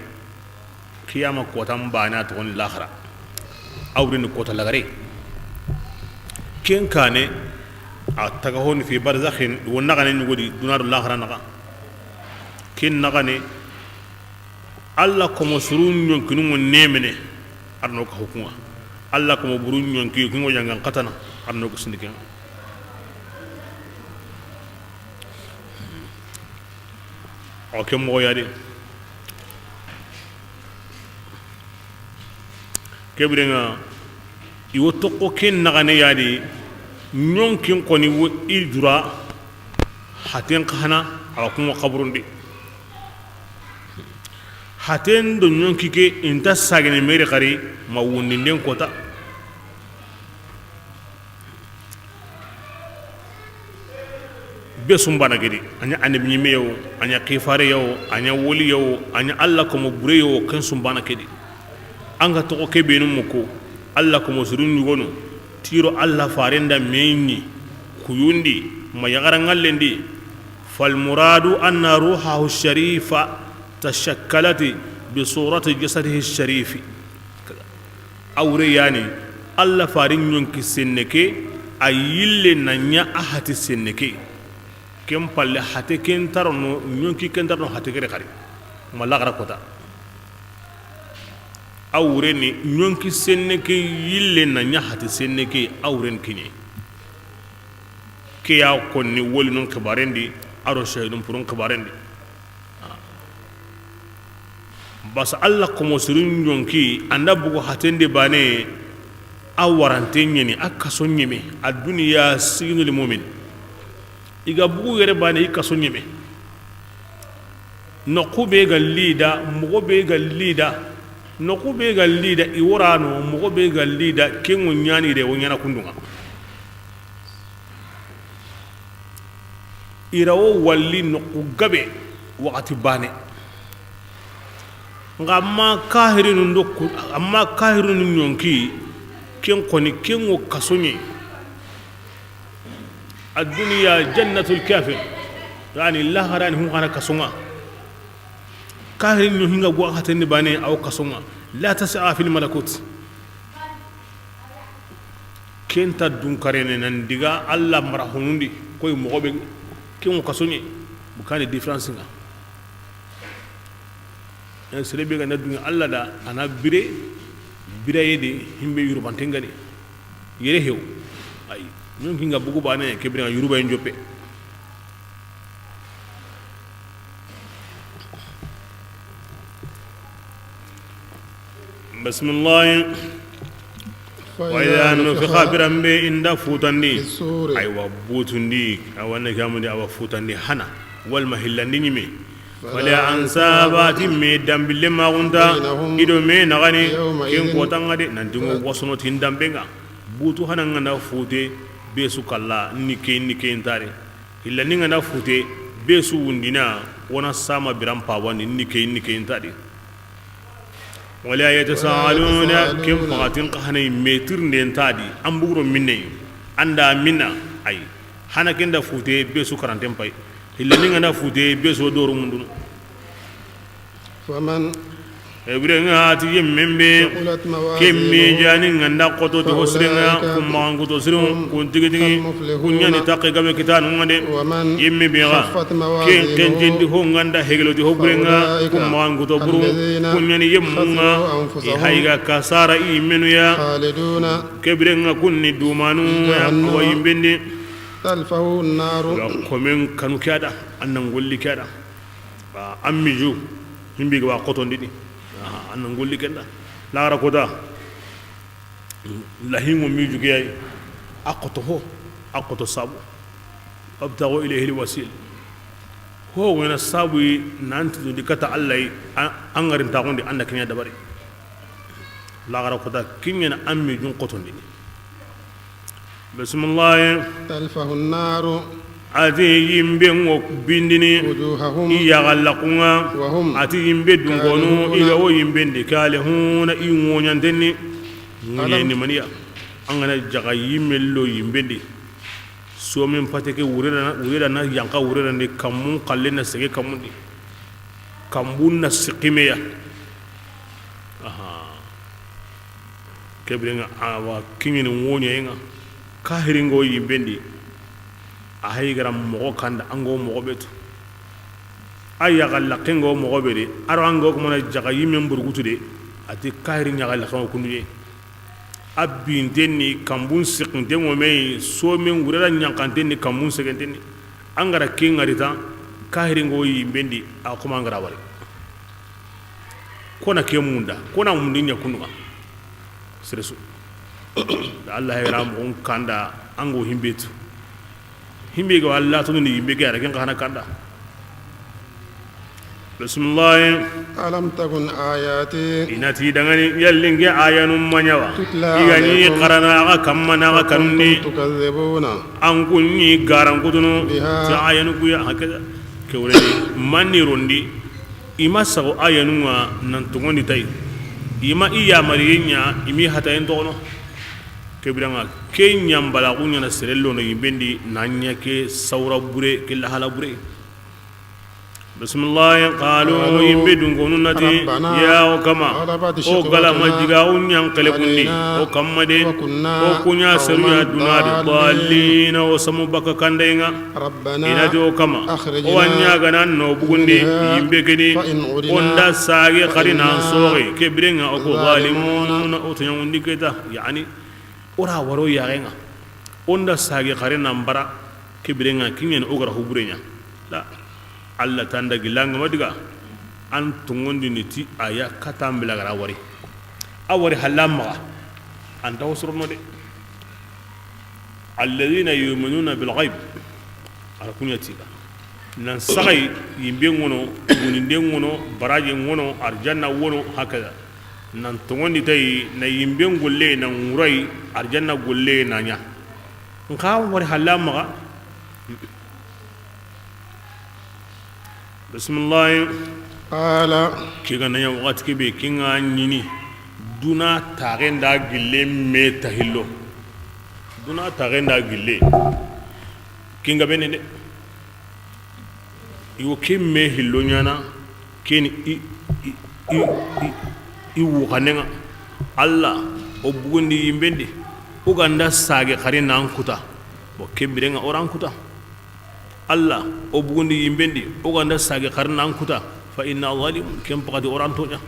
Speaker 1: kiyama kota mbana to ni la khara awri ni kota la gari ken kane a taga hon fi barzakhin won naga ne nyugo di duna la khara naga ken naga ne alla ko mo surun nyon kinu mo nemene arno ko hukuma Allah ko mo burun nyonki ko jangan katana arno ko sindike o ke mo yade kebrenga iwo to ko ken nagane yade nyonki ko ni wo idura haten khana awa ko qaburundi haten do nyonki ke inta sagene mere khari ma wundi nden kota besum bana gedi anya anabi nyime yo anya kifare yo anya woli yo anya Allah ko mo bure yo kan sum bana kedi anga to ko kebe num ko Allah ko mo surun nyugono tiro Allah farenda menni kuyundi ma yagara ngallendi fal muradu anna ruhahu sharifa tashakkalat bi surati jasadihi sharifi awre yani Allah farin nyonki senneke ayille nanya ahati senneke kem palle hate ken tarno nyonki ken tarno hate kere khari malagra kota awre ni nyonki senneke yille nanya hati senneke awren kini ke ya konni woli non kabarendi aro shahidun purun kabarendi bas Allah ko mo surun nyonki anda bugo hatende bane awarante nyeni akaso nyeme aduniya siginul mu'min iga bugu yere bane ikaso nyeme nokube ga lida mugobe ga lida nokube ga lida iworano mugobe ga lida kengo nyani de wonyana kundunga irawo walli nokugabe wakati bane nga amma kahirinu ndokku amma kahirinu nyonki ken koni kengo kasonye الدنيا جنة الكافر يعني الله راني هم أنا كسونا كاهر إنه هنگا بوقت النباني أو كسونا لا تسعى في الملكوت كنت دون كارين ننديغا الله مرحوني كوي مغوبي كيمو كسوني بكان ديفرانسينغا يعني سلبي غنا دون الله دا أنا بيري يدي همبي يوربانتينغاني يرهيو أي ñun ki nga bugu baane ke bina yuruba en joppe bismillah wa idha nufikha bi rambi inda futandi ay wa butundi awanna kamundi awa futandi hana wal mahillandi nyime wala ansabati me dambille ma gunta ido me nagani ken ko tangade nan dingo wasono tin dambenga butu hanan ngana fute be su kalla ni ke ntare illa ni ngana fute be su wundina wana sama biram pawani ni ke ntare wala yatasaaluna kim faqatin qahani metir nden tadi ambugro minne anda minna ay hana kenda fute be su karantem pay illa ni ngana fute be so doru mundun
Speaker 2: faman
Speaker 1: ebrenga ti yemmembe kemmi jani nganda qoto to hosrenga kummangu to sirun kun tigi kunyani taqe gabe kitanu ngade yemmi biga ken jindi ho nganda hegelo di hobrenga kummangu to buru kunyani yemmunga e hayga kasara imenu ya kebrenga kunni dumanu ya ko yimbende
Speaker 2: talfahu an-naru
Speaker 1: komen kanu kada annan golli kada ammiju himbi ga qoto ndidi annan golli kenda lara koda lahimu miju gay aqto sabu abtago ilayhi alwasil ho wena sabu nanti do dikata allai angarin ta gonde anda kenya dabari lara koda kinyana ammi jun qoto ndini bismillah
Speaker 2: talfahu an-naru
Speaker 1: ati yimbe ngo bindini iya galakunga ati yimbe dungonu iya wo yimbe ndikale huna iwonyantenni ngeni maniya angana jaga yimelo yimbe ndi so men pateke wurera na yanka wurera ni kamun kallena sege kamundi kambunna siqimeya aha kebrenga awa kingini wonyenga kahiringo yimbe ndi ahay garam mogo kanda ango mogo betu ayya galla kengo mogo bede aro ango ko mona jaga yimen burgutu de ati kahiri nyagal la ko kunye abin denni kambun siqinte ngome so men gurara nyankante ni kambun siqinte ni angara kingarita kahiri ngo yimbendi akoma ngara wari kona kemunda kona mundinya kunuga seresu Allah ya ramu kanda ango himbetu himbe ga Allah tunu ni himbe ga rakin kana kanda bismillah
Speaker 2: alam takun ayati
Speaker 1: inati dangani yallinge ayanum manyawa igani qarana ga kammana ga kanni
Speaker 2: tukazzibuna
Speaker 1: an kunni garan kudunu ta ayanu ku ya hakaza kewre manni rondi ima sago ayanu nan tungoni tay ima iya marinya imi hata en tono kebiranga kenyam bala kunya na serello no yimbendi nanya ke sawra bure ke lahala bure bismillah qalu yimbedun gonunati ya o kama o gala majiga unyam kale kunni o kamade o kunya seru ya dunade dallina o samu baka kandenga ina do kama o anya ganan no bugunde yimbe geni onda sage qarina soge kebirenga o ko zalimun o tanyundi keta yani ora waro yarenga onda sage kare nambara kibirenga kinyen ogara huburenya la alla tanda gilanga madiga an tungondi niti aya katambila gara wari awari halama anta usruno de alladhina yu'minuna bil ghaib ala kunyati nan sagai yimbe ngono guninde ngono baraje ngono arjanna wono hakaza nan tungondi tay na yimbe ngolle na ngurai arjanna golle nanya nka wari halama bismillah
Speaker 2: ala
Speaker 1: kiga nanya wakati kibe kinga nini duna tagenda gille me tahillo duna tagenda gille kinga benende yo kimme hillo nyana keni i wukanenga Allah o bugundi yimbendi uganda sage khari nan kuta bo kebirenga oran kuta Allah o bugundi yimbendi uganda sage khari nan kuta fa inna zalim kem pagadi oran tonya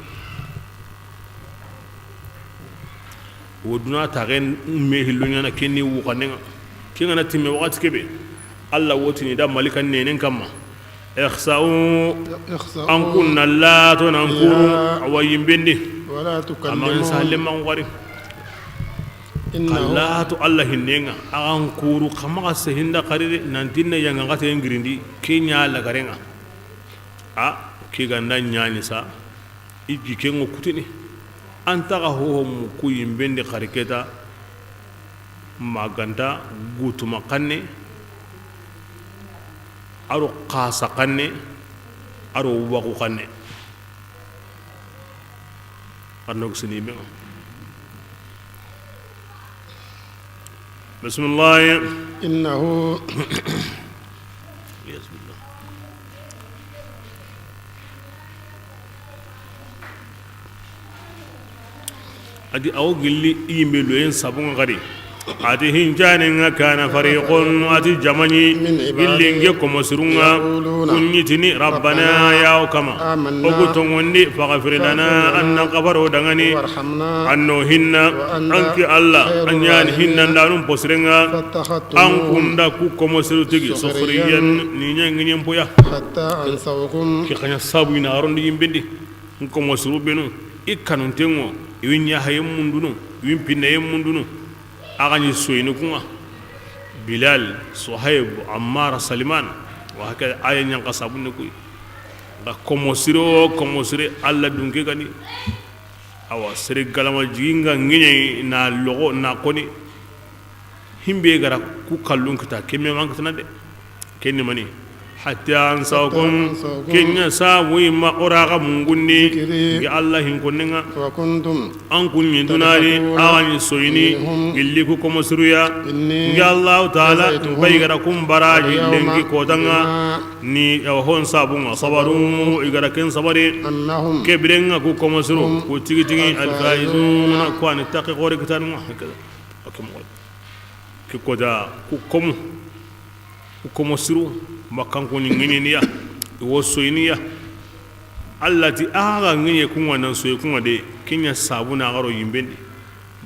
Speaker 1: woduna tagen me hilunya na kenni wukanenga kinga na timme wakati kebe Allah wotini da malikan nenen kamma ikhsa'u an kunna la tunankuru wa yimbendi
Speaker 2: wala
Speaker 1: aman salim man wari kallatu Allah hinnenga an kuru kama se hinda qarire nantinna yanga ngate ngirindi kenya la garenga a ke ganda nyani sa iji kengo kutini anta ga ho mu ku yimbendi qariketa maganda gutuma kanne aro qasa kanne aro wagu kanne anok sini be bismillah
Speaker 2: innahu
Speaker 1: bismillah adi aw gilli yimbe loyen sabun gari ati hinjanin kana fariqun ati jamani gilli nge komo surunga kunyitini rabbana ya kama oguton wonni faghfir lana anna qabaro dangani anno hinna anki allah anyan hinna danum posrenga an kunda ku komo surutigi sofriyan ni nyangin poya
Speaker 2: hatta ansawkum
Speaker 1: ki khanya sabu ina arondi yimbindi komo surubenu ikkanun tengo iwinya hayem mundunu iwin pinayem mundunu agani soyni kunga bilal suhaib ammar saliman wa haka ayan yang kasabun ko da komosire alla dunke gani awa sere galama jinga nginye na logo na koni himbe gara ku kallun kita kemme man kitana de kenni mani hatta ansaukum kenya sawi ma oraga mungunni gi allah hin konninga
Speaker 2: wa kuntum
Speaker 1: an kunni dunari awani soyni illi ku komo suruya gi allah taala baygara kum baraji lengi kodanga ni hon sabunga sabaru igara ken sabari
Speaker 2: annahum
Speaker 1: kebrenga ku komo suru ku tigi alfaizun ko an taqi qori kitan hakada akum ki koda ku komo suru makan ko ni ngini niya wo soyniya allati aga ngini kunwa nan soy kunwa de kinya sabuna garo yimbendi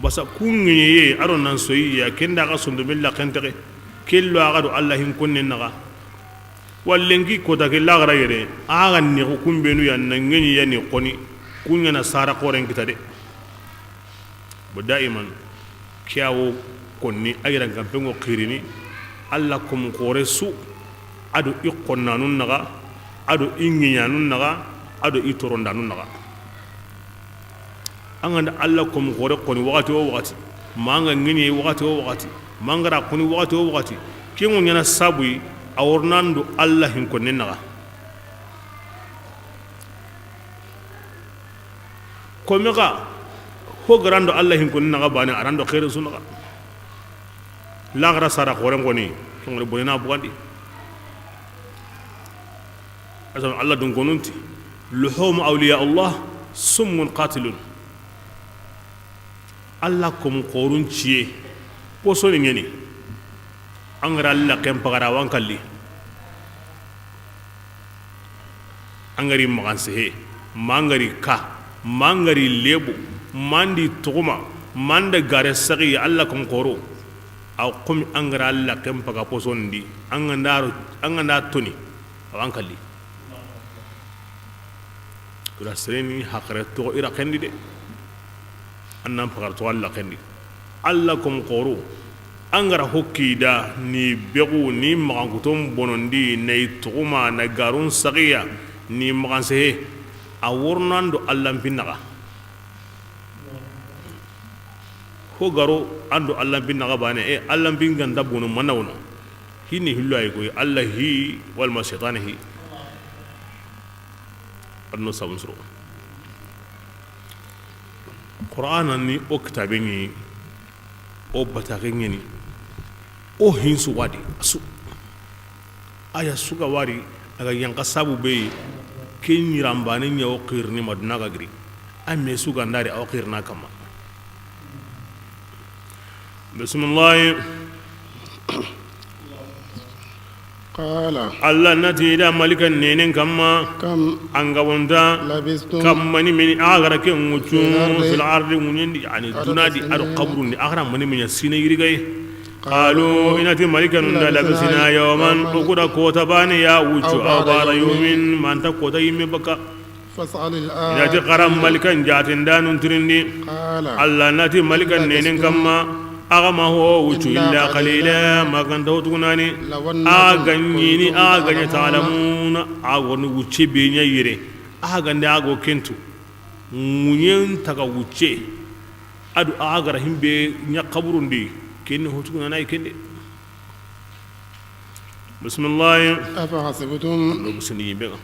Speaker 1: basa kunni ye aro nan soyya kenda ga sundu billa kentake kello aga do allah hin kunne naga wallengi ko da kella gara yere aga ni ko kumbenu ya nan ngini ya ni koni kunya na sara koren kitade bo daiman kiyawo konni ayran kampengo khirini allah kum qoresu ado iqonnanun naga ado ingiyanun naga ado itorondanun naga anganda alla kom gore koni wakati o wakati manga ngini wakati o wakati mangara koni wakati o wakati kingo nyana sabui awornando alla hin konnen naga komega ho garando alla hin konnen naga bani arando khair sunaga lagra sara gore ngoni kingo bonena bugandi أسمع الله دون قنونتي لحوم أولياء الله سم قاتل الله كم قرون شيء بوسون يعني أنغرا الله كم بغراوان كلي أنغري مغانسه مانغري كا مانغري ليبو ماندي توما ماند غارسقي الله كم قرو أو قم أنغرا الله كم بغا بوسون دي أنغنا توني أوان كلي ila sereni hakare to ira kendi de annam pagar to alla kendi alla kom qoro angara hokkida ni begu ni magangutom bonondi nay tuma na garun sagiya ni maganse a wornando alla pinnaga ho garo ando alla pinnaga bane e alla pinganda bono manawno hini hillo ay ko alla hi wal mashaitanihi anno sabun suru qur'ana ni o kitabeni o batageni o hinsu wadi asu aya suga wari aga yang kasabu be ken rambane nyaw qirni maduna gagri amme suga ndari aw qirna kama bismillah
Speaker 2: قال
Speaker 1: الله نتي دا ملك النين كما
Speaker 2: كم
Speaker 1: أنغوندا
Speaker 2: لبستم
Speaker 1: كم من أغرى كموتشو في الأرض من يعني تنادي أرو قبر أغرى من يسين يرجع قالوا إن تي ملك لبسنا يوما وكذا كوتبان يا وجو أبار يوم ما أنت كوتا يمبكا
Speaker 2: فاسأل الآن
Speaker 1: إن تي قرام ملك جاتن دان ترندي
Speaker 2: قال
Speaker 1: الله نتي ملك النين كما أغما هو وجو إلا قليلا ما كان توتوناني أغنيني أغني تعلمون أغني وجه بيني يري أغني أغو كنتو منين تكا وجه أدو أغرا هم بي نقبرون دي كن هتكون أنا كن بسم الله
Speaker 2: أفحسبتم
Speaker 1: بسني بقى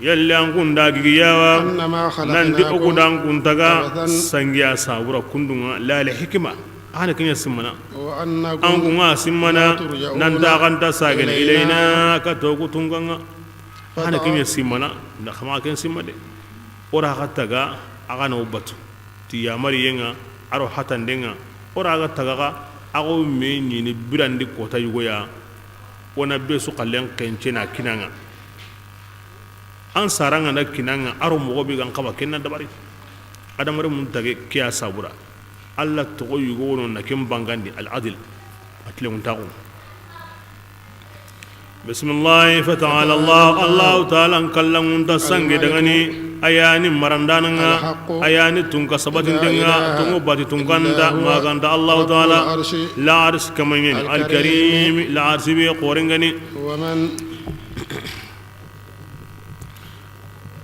Speaker 1: يلا أنكم داقيا
Speaker 2: أنما
Speaker 1: نندي
Speaker 2: خلقناكم
Speaker 1: أقول أنكم تجا
Speaker 2: عبثاً
Speaker 1: سنجيا سابورا كندونا لا لحكمة أنا كني سمنا
Speaker 2: وأنكم
Speaker 1: أنكم سمنا
Speaker 2: لا ترجعون
Speaker 1: نندا غندا ساجن
Speaker 2: إلينا
Speaker 1: إلينا كتوكو تونغنا أنا كني سمنا نخما كن سمنا ora kataga aga no batu ti yamari yenga aro hatandenga ora aga tagaga ago me nyini birandi kota yugoya wana besu kallen kencena kinanga an saranga na kinanga aro mogo bi gan kaba kenna dabari adamare mun tage kiya sabura alla to yugo no na kem bangandi al adil atle mun tagu bismillah fata'ala allah ta'ala kallan tasangi dangani ayani marandana ayani tunka sabatin denga tungo bati tunganda maganda Allah taala la ars kamanyen al karim la arsi bi qorengani
Speaker 2: ومن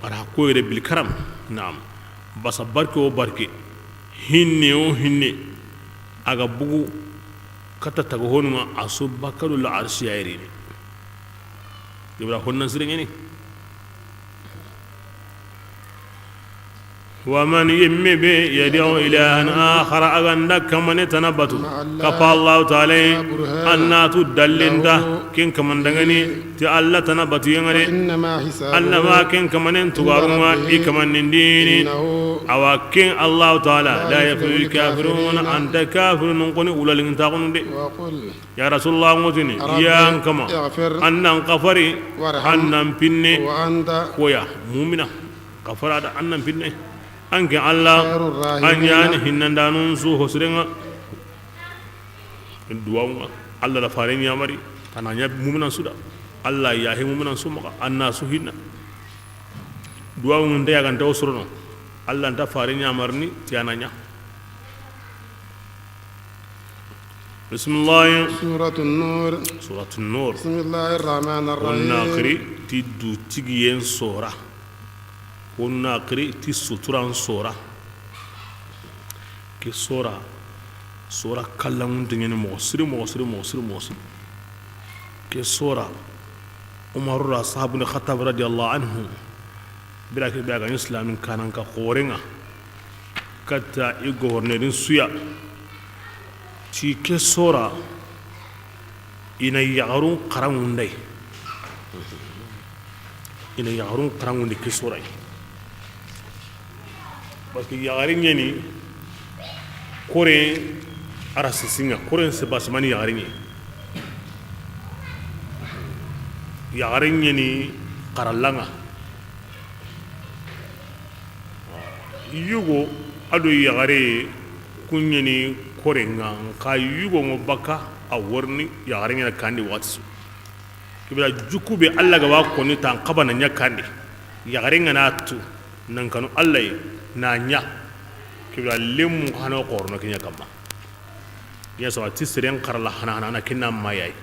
Speaker 1: ara koyre bil karam naam basa barke o barke hinne o hinne aga bugu kata tago honuma asu bakalu la arsi ayri dibra honnan sirengeni ومن يمب يدعو إلى أن آخر أغنى كمن تنبتو كفى الله تعالى أن تدلن ده كن كمن دغني تألا تنبتو يغني
Speaker 2: إنما حسابه
Speaker 1: أنما كن كمن تغاروا إي كمن ديني أو كن الله تعالى لا يفعل الكافرون أنت كافر نقول أولا لنتاقن دي
Speaker 2: وقل
Speaker 1: يا رسول الله موتني يا أنكما أن نغفري أن نمبني
Speaker 2: وأنت
Speaker 1: ويا مؤمنة غفر هذا أن نمبني anke Allah anyani hinnandanun su hosrenga duwa Allah la fare nyamari tananya mumina suda Allah ya he mumina sumaka anna su hinna duwa nde ya ganta osrono Allah nda fare nyamarni tiananya bismillah suratul nur
Speaker 2: bismillahir rahmanir rahim
Speaker 1: wannaqri tiddu tigiyen sora wonna kiri ti suturan sora ke sora kallan dingene mo siri ke sora umar ra sahabu khattab radiyallahu anhu bila ke baga islamin kanan ka khorenga kata i governerin suya ci ke sora ina yagarun qarangundai ke sora parce que yagarin yani kore arasisinga kore se basmani yagarin yani qarallanga yugo ado yagare kunyani kore nga ka yugo ngo baka aworni yagarin yana kandi watsu kibira jukube alla ga wa koni tan qabana nya kandi yagarin na tu nan kanu alla nanya kibra lemu hano korno kinya kama ya so tisren qarla hana kinna mayai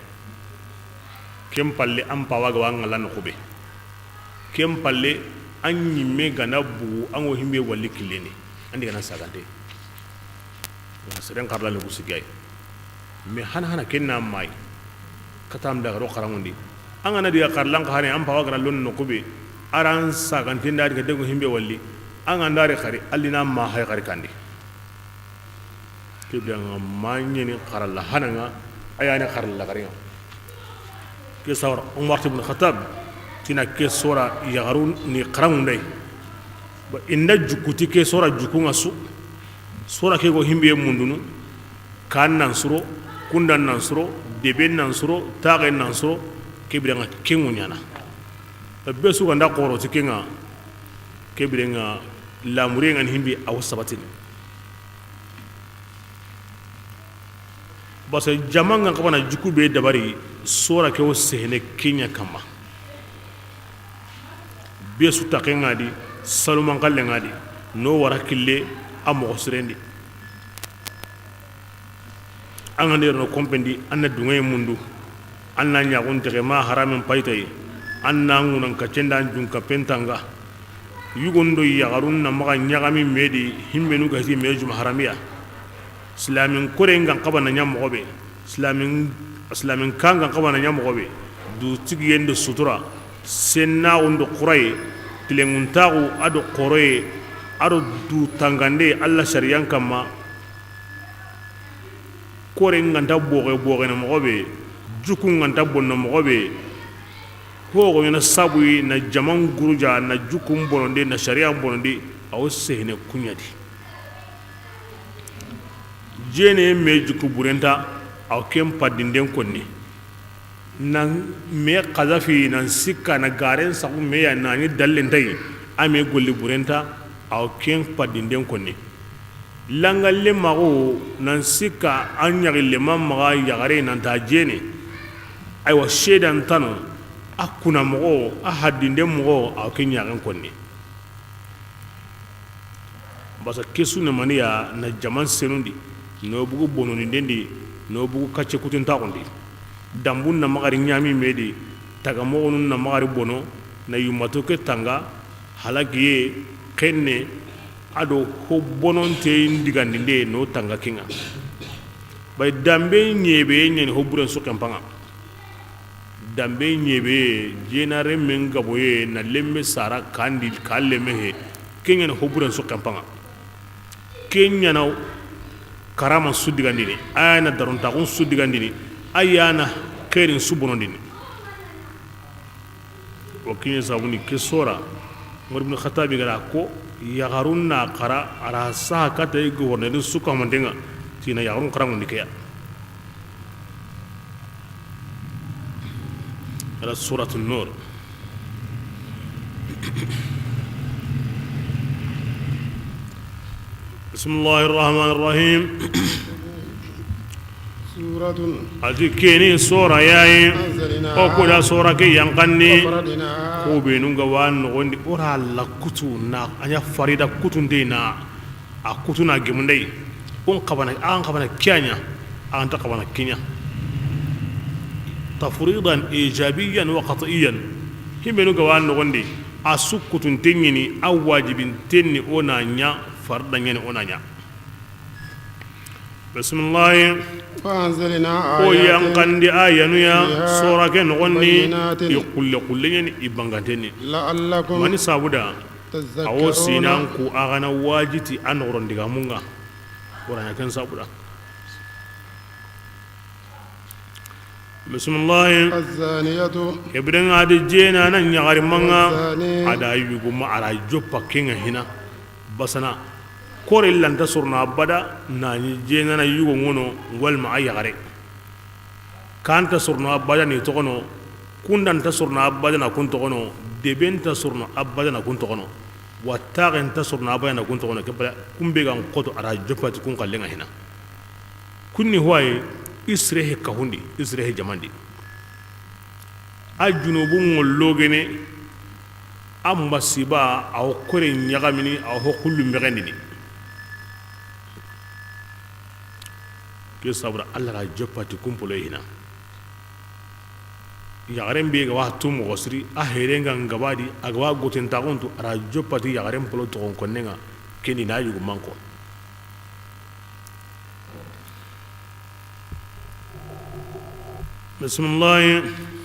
Speaker 1: kem palle am pawa ga wangala no kube kem palle an yimme gana bu an wo himbe walli kilene andi gana sagante ya sren qarla no kusigay me hana kinna may katam da ro qarangundi an ana dia qarlan qane am pawa ga lon no kube aran sagante ndari ga dego himbe walli an andare khari allina ma hay khari kandi kibanga manyeni kharalla hananga ayani kharalla khari ke sawra umar ibn khattab tina ke sora yagarun ni qarangundai ba inda jukuti ke sora jukunga su sora ke go himbe mundunu kan nan suro kundan nan suro deben nan suro tagen nan suro kibanga kingunyana be su ganda qoro tikinga kibanga lamure ngan himbi aw sabatin basa jamanga kabana jukube dabari sora ke o sehne kinya kama be su takenga di saluman kallenga di no wara kille amo srendi angande no kompendi anna dungay mundu anna nya gonte ma haramin paytay anna ngunan ka cendan junka pentanga yugondo yagarun na maga nyagami medi himbenu ga ti meju haramiya silamin kore ngan kabana nya mo be silamin kan ngan kabana nya mo be du tigi yende sutura senna undo quray tilenguntagu ado qoroye ado du tangande alla shariyan kama kore nganta boge na mo be juku nganta bonno mo be ko na sabu na jaman guruja na jukum bononde na shariyan bononde aw sehne kunyadi jene me juku burenta aw kem padinden konni nan me qadafi nan sikka na garen sabu me ya nani dallen tay ame golli burenta aw kem padinden konni langalle mago nan sikka an yagille mamma yagare nan ta jene ay wa shedan tano akuna mo a hadinde mo aw ken yagan konni basa kesu na maniya na jaman senundi no bugu bononi dendi no bugu kacce kutinta kondi dambun na magari nyami medi taga mo onun na magari bono na yumato ke tanga halagiye kenne ado ho bononte indigandinde no tanga kinga bay dambe nyebe nyeni ho buren so kampanga dambe nyebe jenare men gaboye na lembe sara kandi kalleme he kenya ho buren so kampanga kenya na karama sudigandini ayana daronta kun sudigandini ayana kerin subonondini wakini sabuni kesora ngor ibn khatabi gara ko yagarunna qara ara sa kata gouverneur suka mandenga tina yagarun qarango ndikeya ala suratul nur بسم الله الرحمن الرحيم
Speaker 2: سورة
Speaker 1: أذكيني سورة ياي أو كذا سورة كي ينقني
Speaker 2: فرضنا
Speaker 1: ko be nun ga wan gondi ora la kutu na anya farida kutun de na a kutuna gemundai on kabana kyanya an ta kabana kinya tafridan ijabiyan wa qat'iyan himbe nun ga wan gondi a sukutun tenyini a wajibin tenni ona nya farda nyani ona nya bismillah
Speaker 2: فأنزلنا
Speaker 1: o
Speaker 2: آيات
Speaker 1: yankandi ayanu ya
Speaker 2: فيها
Speaker 1: sura ke nogondi
Speaker 2: بينات
Speaker 1: kulle nyani ibanganteni
Speaker 2: لعلكم
Speaker 1: mani sabuda awo sinan
Speaker 2: تذكرون
Speaker 1: ku agana wajiti an oron diga munga oranya kan sabuda bismillah
Speaker 2: الزانية
Speaker 1: ibren adi jena nan nyagari manga
Speaker 2: والزاني
Speaker 1: ada yugo ma ara joppa kinga hina basana kore lanta surna bada na jena na yugo ngono wal ma ayagare kanta surna bada ni tokono kundanta surna bada na kun tokono debenta surna abada na kun tokono wattaqenta surna bada na kun tokono kebala kumbe gan koto ara jopati kun kallenga hina kunni huwaye isrehe kahundi isrehe jamandi a junubu ngologene amba siba aw kore nyagamini aw hokullu megendini ke sabra alla ra jopati kumpolo hina yagaren be ga watu mo wasri a herenga ngabadi agwa goten tagontu ara jopati yagaren polo to konnenga keni na yugo manko bismillah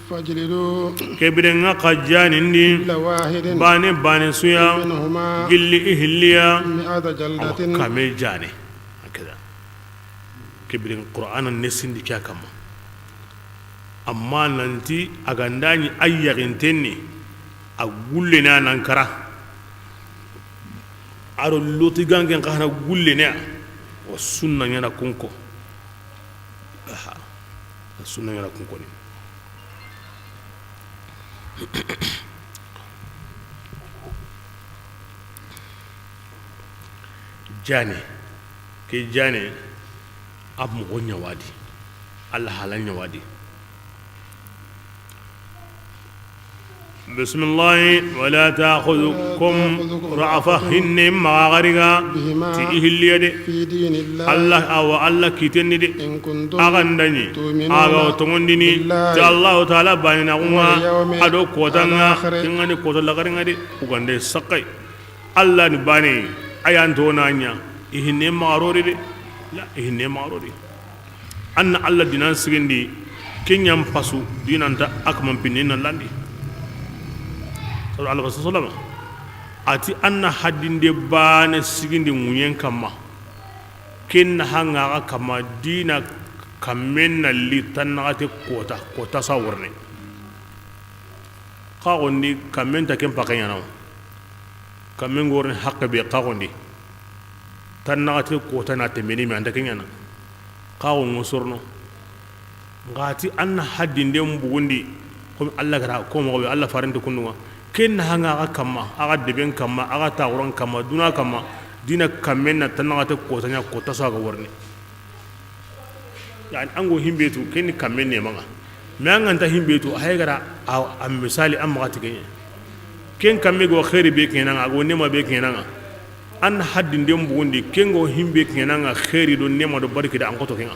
Speaker 2: فاجلدوا
Speaker 1: kebirenga kajjanindi
Speaker 2: كل واحد
Speaker 1: bane suya
Speaker 2: منهما
Speaker 1: gilli ihliya
Speaker 2: 100 جلدة
Speaker 1: kame jane akada kebiren qur'anan nesindi kya kama amma nanti agandani ayyagintenni a gulle na nankara aro loti gangen kana gulle ne wa sunna yana kunko aha sunna yana kunko ni jane ke jane ab mo gonya wadi Allah halanya wadi بسم الله ولا تأخذكم رعفة إن ما غرقا
Speaker 2: بهما
Speaker 1: تيه اليد
Speaker 2: في دين الله
Speaker 1: الله أو الله كتني دي
Speaker 2: إن كنتم
Speaker 1: أغندني
Speaker 2: تؤمنون
Speaker 1: أغاو تمندني
Speaker 2: بالله
Speaker 1: الله تعالى بيننا
Speaker 2: واليوم
Speaker 1: أدو كوتانا
Speaker 2: الآخر
Speaker 1: إنغاني كوتا لغرنا دي وغندي سقي الله نباني أيان تونا نيا إهني مغروري دي la ihne marodi anna alla dinan sigindi kenyam pasu dinanta akman pinina landi sallallahu alaihi wasallam ati anna hadinde bana sigindi munyen kama ken hanga kama dina kamenna litanate kota sawurne qagondi kamenta kem pakanya naw kamen gorne hakka be qagondi tanate kota na temeni mi anda kenyana qawo ngosorno ngati anna hadinde mbugundi ko Allah gara ko mo Allah farante kunnuwa ken hanga kama aga deben kama aga tawron kama duna kama dina kamenna tanate kota nya kota saga warne yani ango himbetu ken kamenne manga manga himbetu haygara am misali am magati ken kamme go khairi be kenanga go nema be kenanga an haddi ndem bugundi ken go himbe kenanga khairi do nema do barki da an koto kenga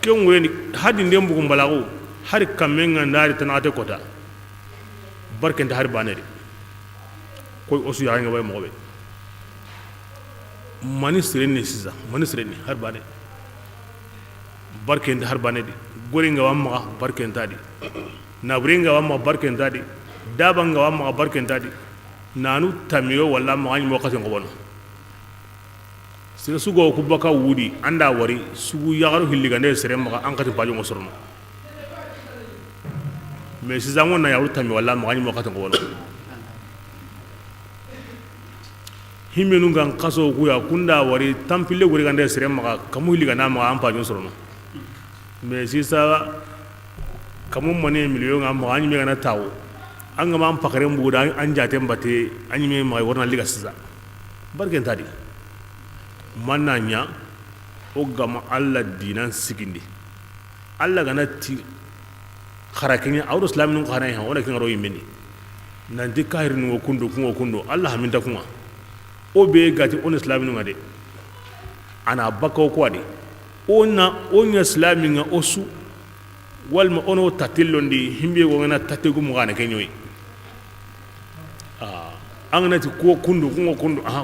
Speaker 1: ken weni haddi ndem bugum balago har kamenga ndari tanate kota barken da har baneri koy osu ya nga way mobe manisre ni siza manisre ni har baneri barken da har banedi goringa wamma barken tadi nabringa wamma barken tadi dabanga wamma barken tadi nanu tamiyo walla ma ani mo kasen ko bono sira sugo ku baka wudi anda wari sugu yagaru hilliga ne sere ma an kati bajo ngosorno mais si zango na yaru tamiyo walla ma ani mo kasen ko bono himenu ngan kaso ku ya kunda wari tampile gori gande sere ma kamu hilliga na ma an bajo ngosorno mais si ça kamu mane million am ma ani me gana tawo an ga man pakare mbuda an jate mbate an yi mai warna liga siza barken tadi mananya o gama alla dinan sigindi alla gana ti kharakin awdo islamin khana ha wala kin ro yimini nan di kairin wo kundo alla haminta kuma o be gati on islamin ngade ana bakaw ko ade onya islamin nga osu walma ono tatilondi himbe go ngana tategu mu gana kenyoy angana ti ko kundu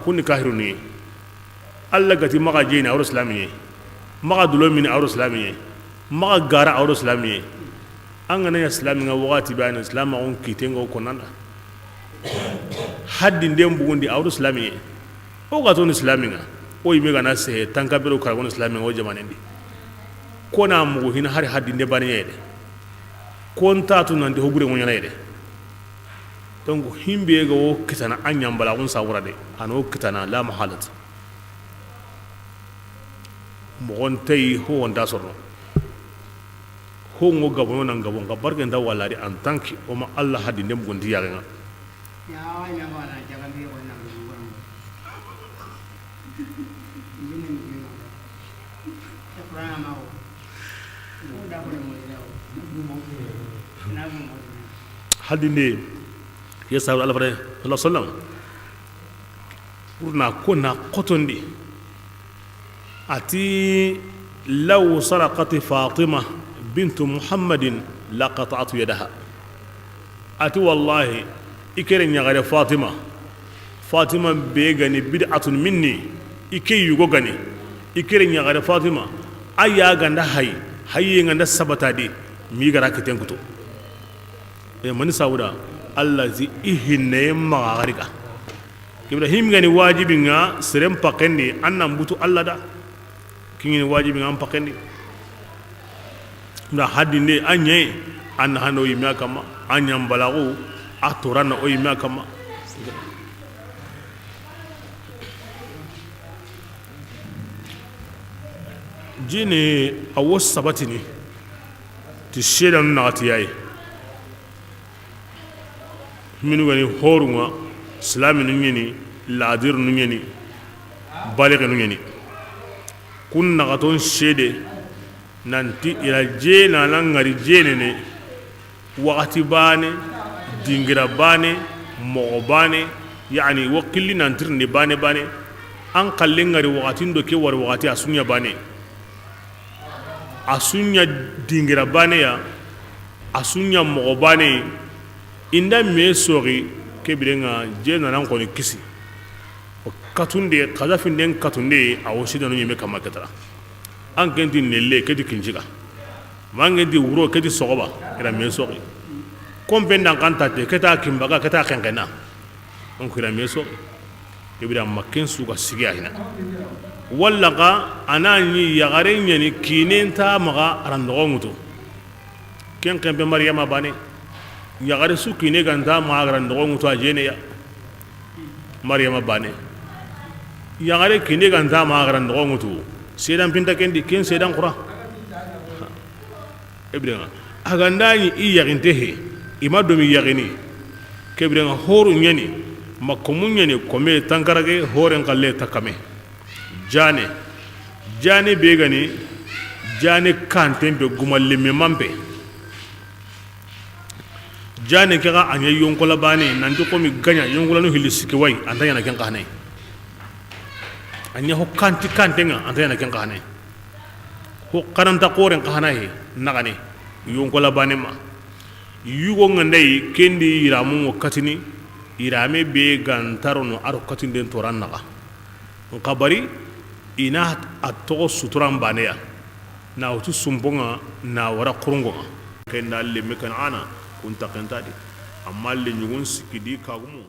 Speaker 1: kunni kahiru ni alla gati maga jeyna awro islamiye maga dulomini awro islamiye maga gara awro islamiye angana ya islaminga wagati bayana islam on kitengo konanda haddi ndem bugundi awro islamiye o gaton islaminga o yibe gana se tankabero karagon islaminga o jamanendi kona mugo hina hari haddi nde bani yede konta to nande hogure mo nyana yede donc himbe go kitana anyam bala gon sawura de ano kitana la mahalat mo on tay ho on da sorno ho ngo gabo non gabo ga barke nda wala di en tant que o ma Allah haddi ndem gondi yaga nga
Speaker 3: ya wanya wala jaga mi ko na
Speaker 1: hadinde yesa Allah sallallahu alaihi wasallam urna kona qotondi ati law saraqat fatima bint muhammadin laqata'tu yadaha ati wallahi ikere nyagare fatima be gani bid'atun minni ike yugo gani ikere nyagare fatima aya ganda hayye nganda sabata di mi gara kiten kuto e mani sauda allazi ihinne magarika ibrahim gani wajibi nga serem pakendi annam butu allah da kingini wajibi nga am pakendi nda hadinde anye an hano yimya kama anyam balagu atorana o yimya kama jini awos sabatini ti shedan nagati yayi minu gani horunga islami nu ngeni ladir nu ngeni baligh nu ngeni kun nagaton shede nanti ila jena langari jenene wakati bane dingira bane mo bane yani wakili nantir ni bane an kallengari wakati ndo ke war wakati asunya bane asunya dingira bane ya asunya mo bane inda me sori kebirenga jena nan ko ni kisi katunde kazafinden katunde a wosidanu yeme kama ketara an kenti nelle keti kinjiga mangenti wuro keti sogoba ira me sogi kompendan kantate keta kimbaga keta kenkena on kira me sogi ibira makken suga sigi ahina walla ka anani yagare nyani kinenta maga arandogo mutu ken kembe maryama bane yagare su kine ganta ma arandogo mutu ajene ya maryama bane yagare kine ganta ma arandogo mutu sedan pinta kendi ken sedan qura ibira agandani i yagintehe ima domi yagini kebira horu nyani makomun nyani kome tankarage horen kalle takame jane be gani jane kanten be gumalle me mambe jane kega anya yonkola bane nanti ko mi ganya yonkola no hilisiki way antanya na ken kahane anya ho kantenga antanya na ken kahane ho karanta koren kahana he nagane yonkola bane ma yugo ngandai kendi iramu wakatini irame be gantaro no aro katinde toran naga kabari ina atogo suturan baneya na utu sumbonga na wara kurungo kenda le mekan ana kunta kentadi amma le nyugun sikidi kagumo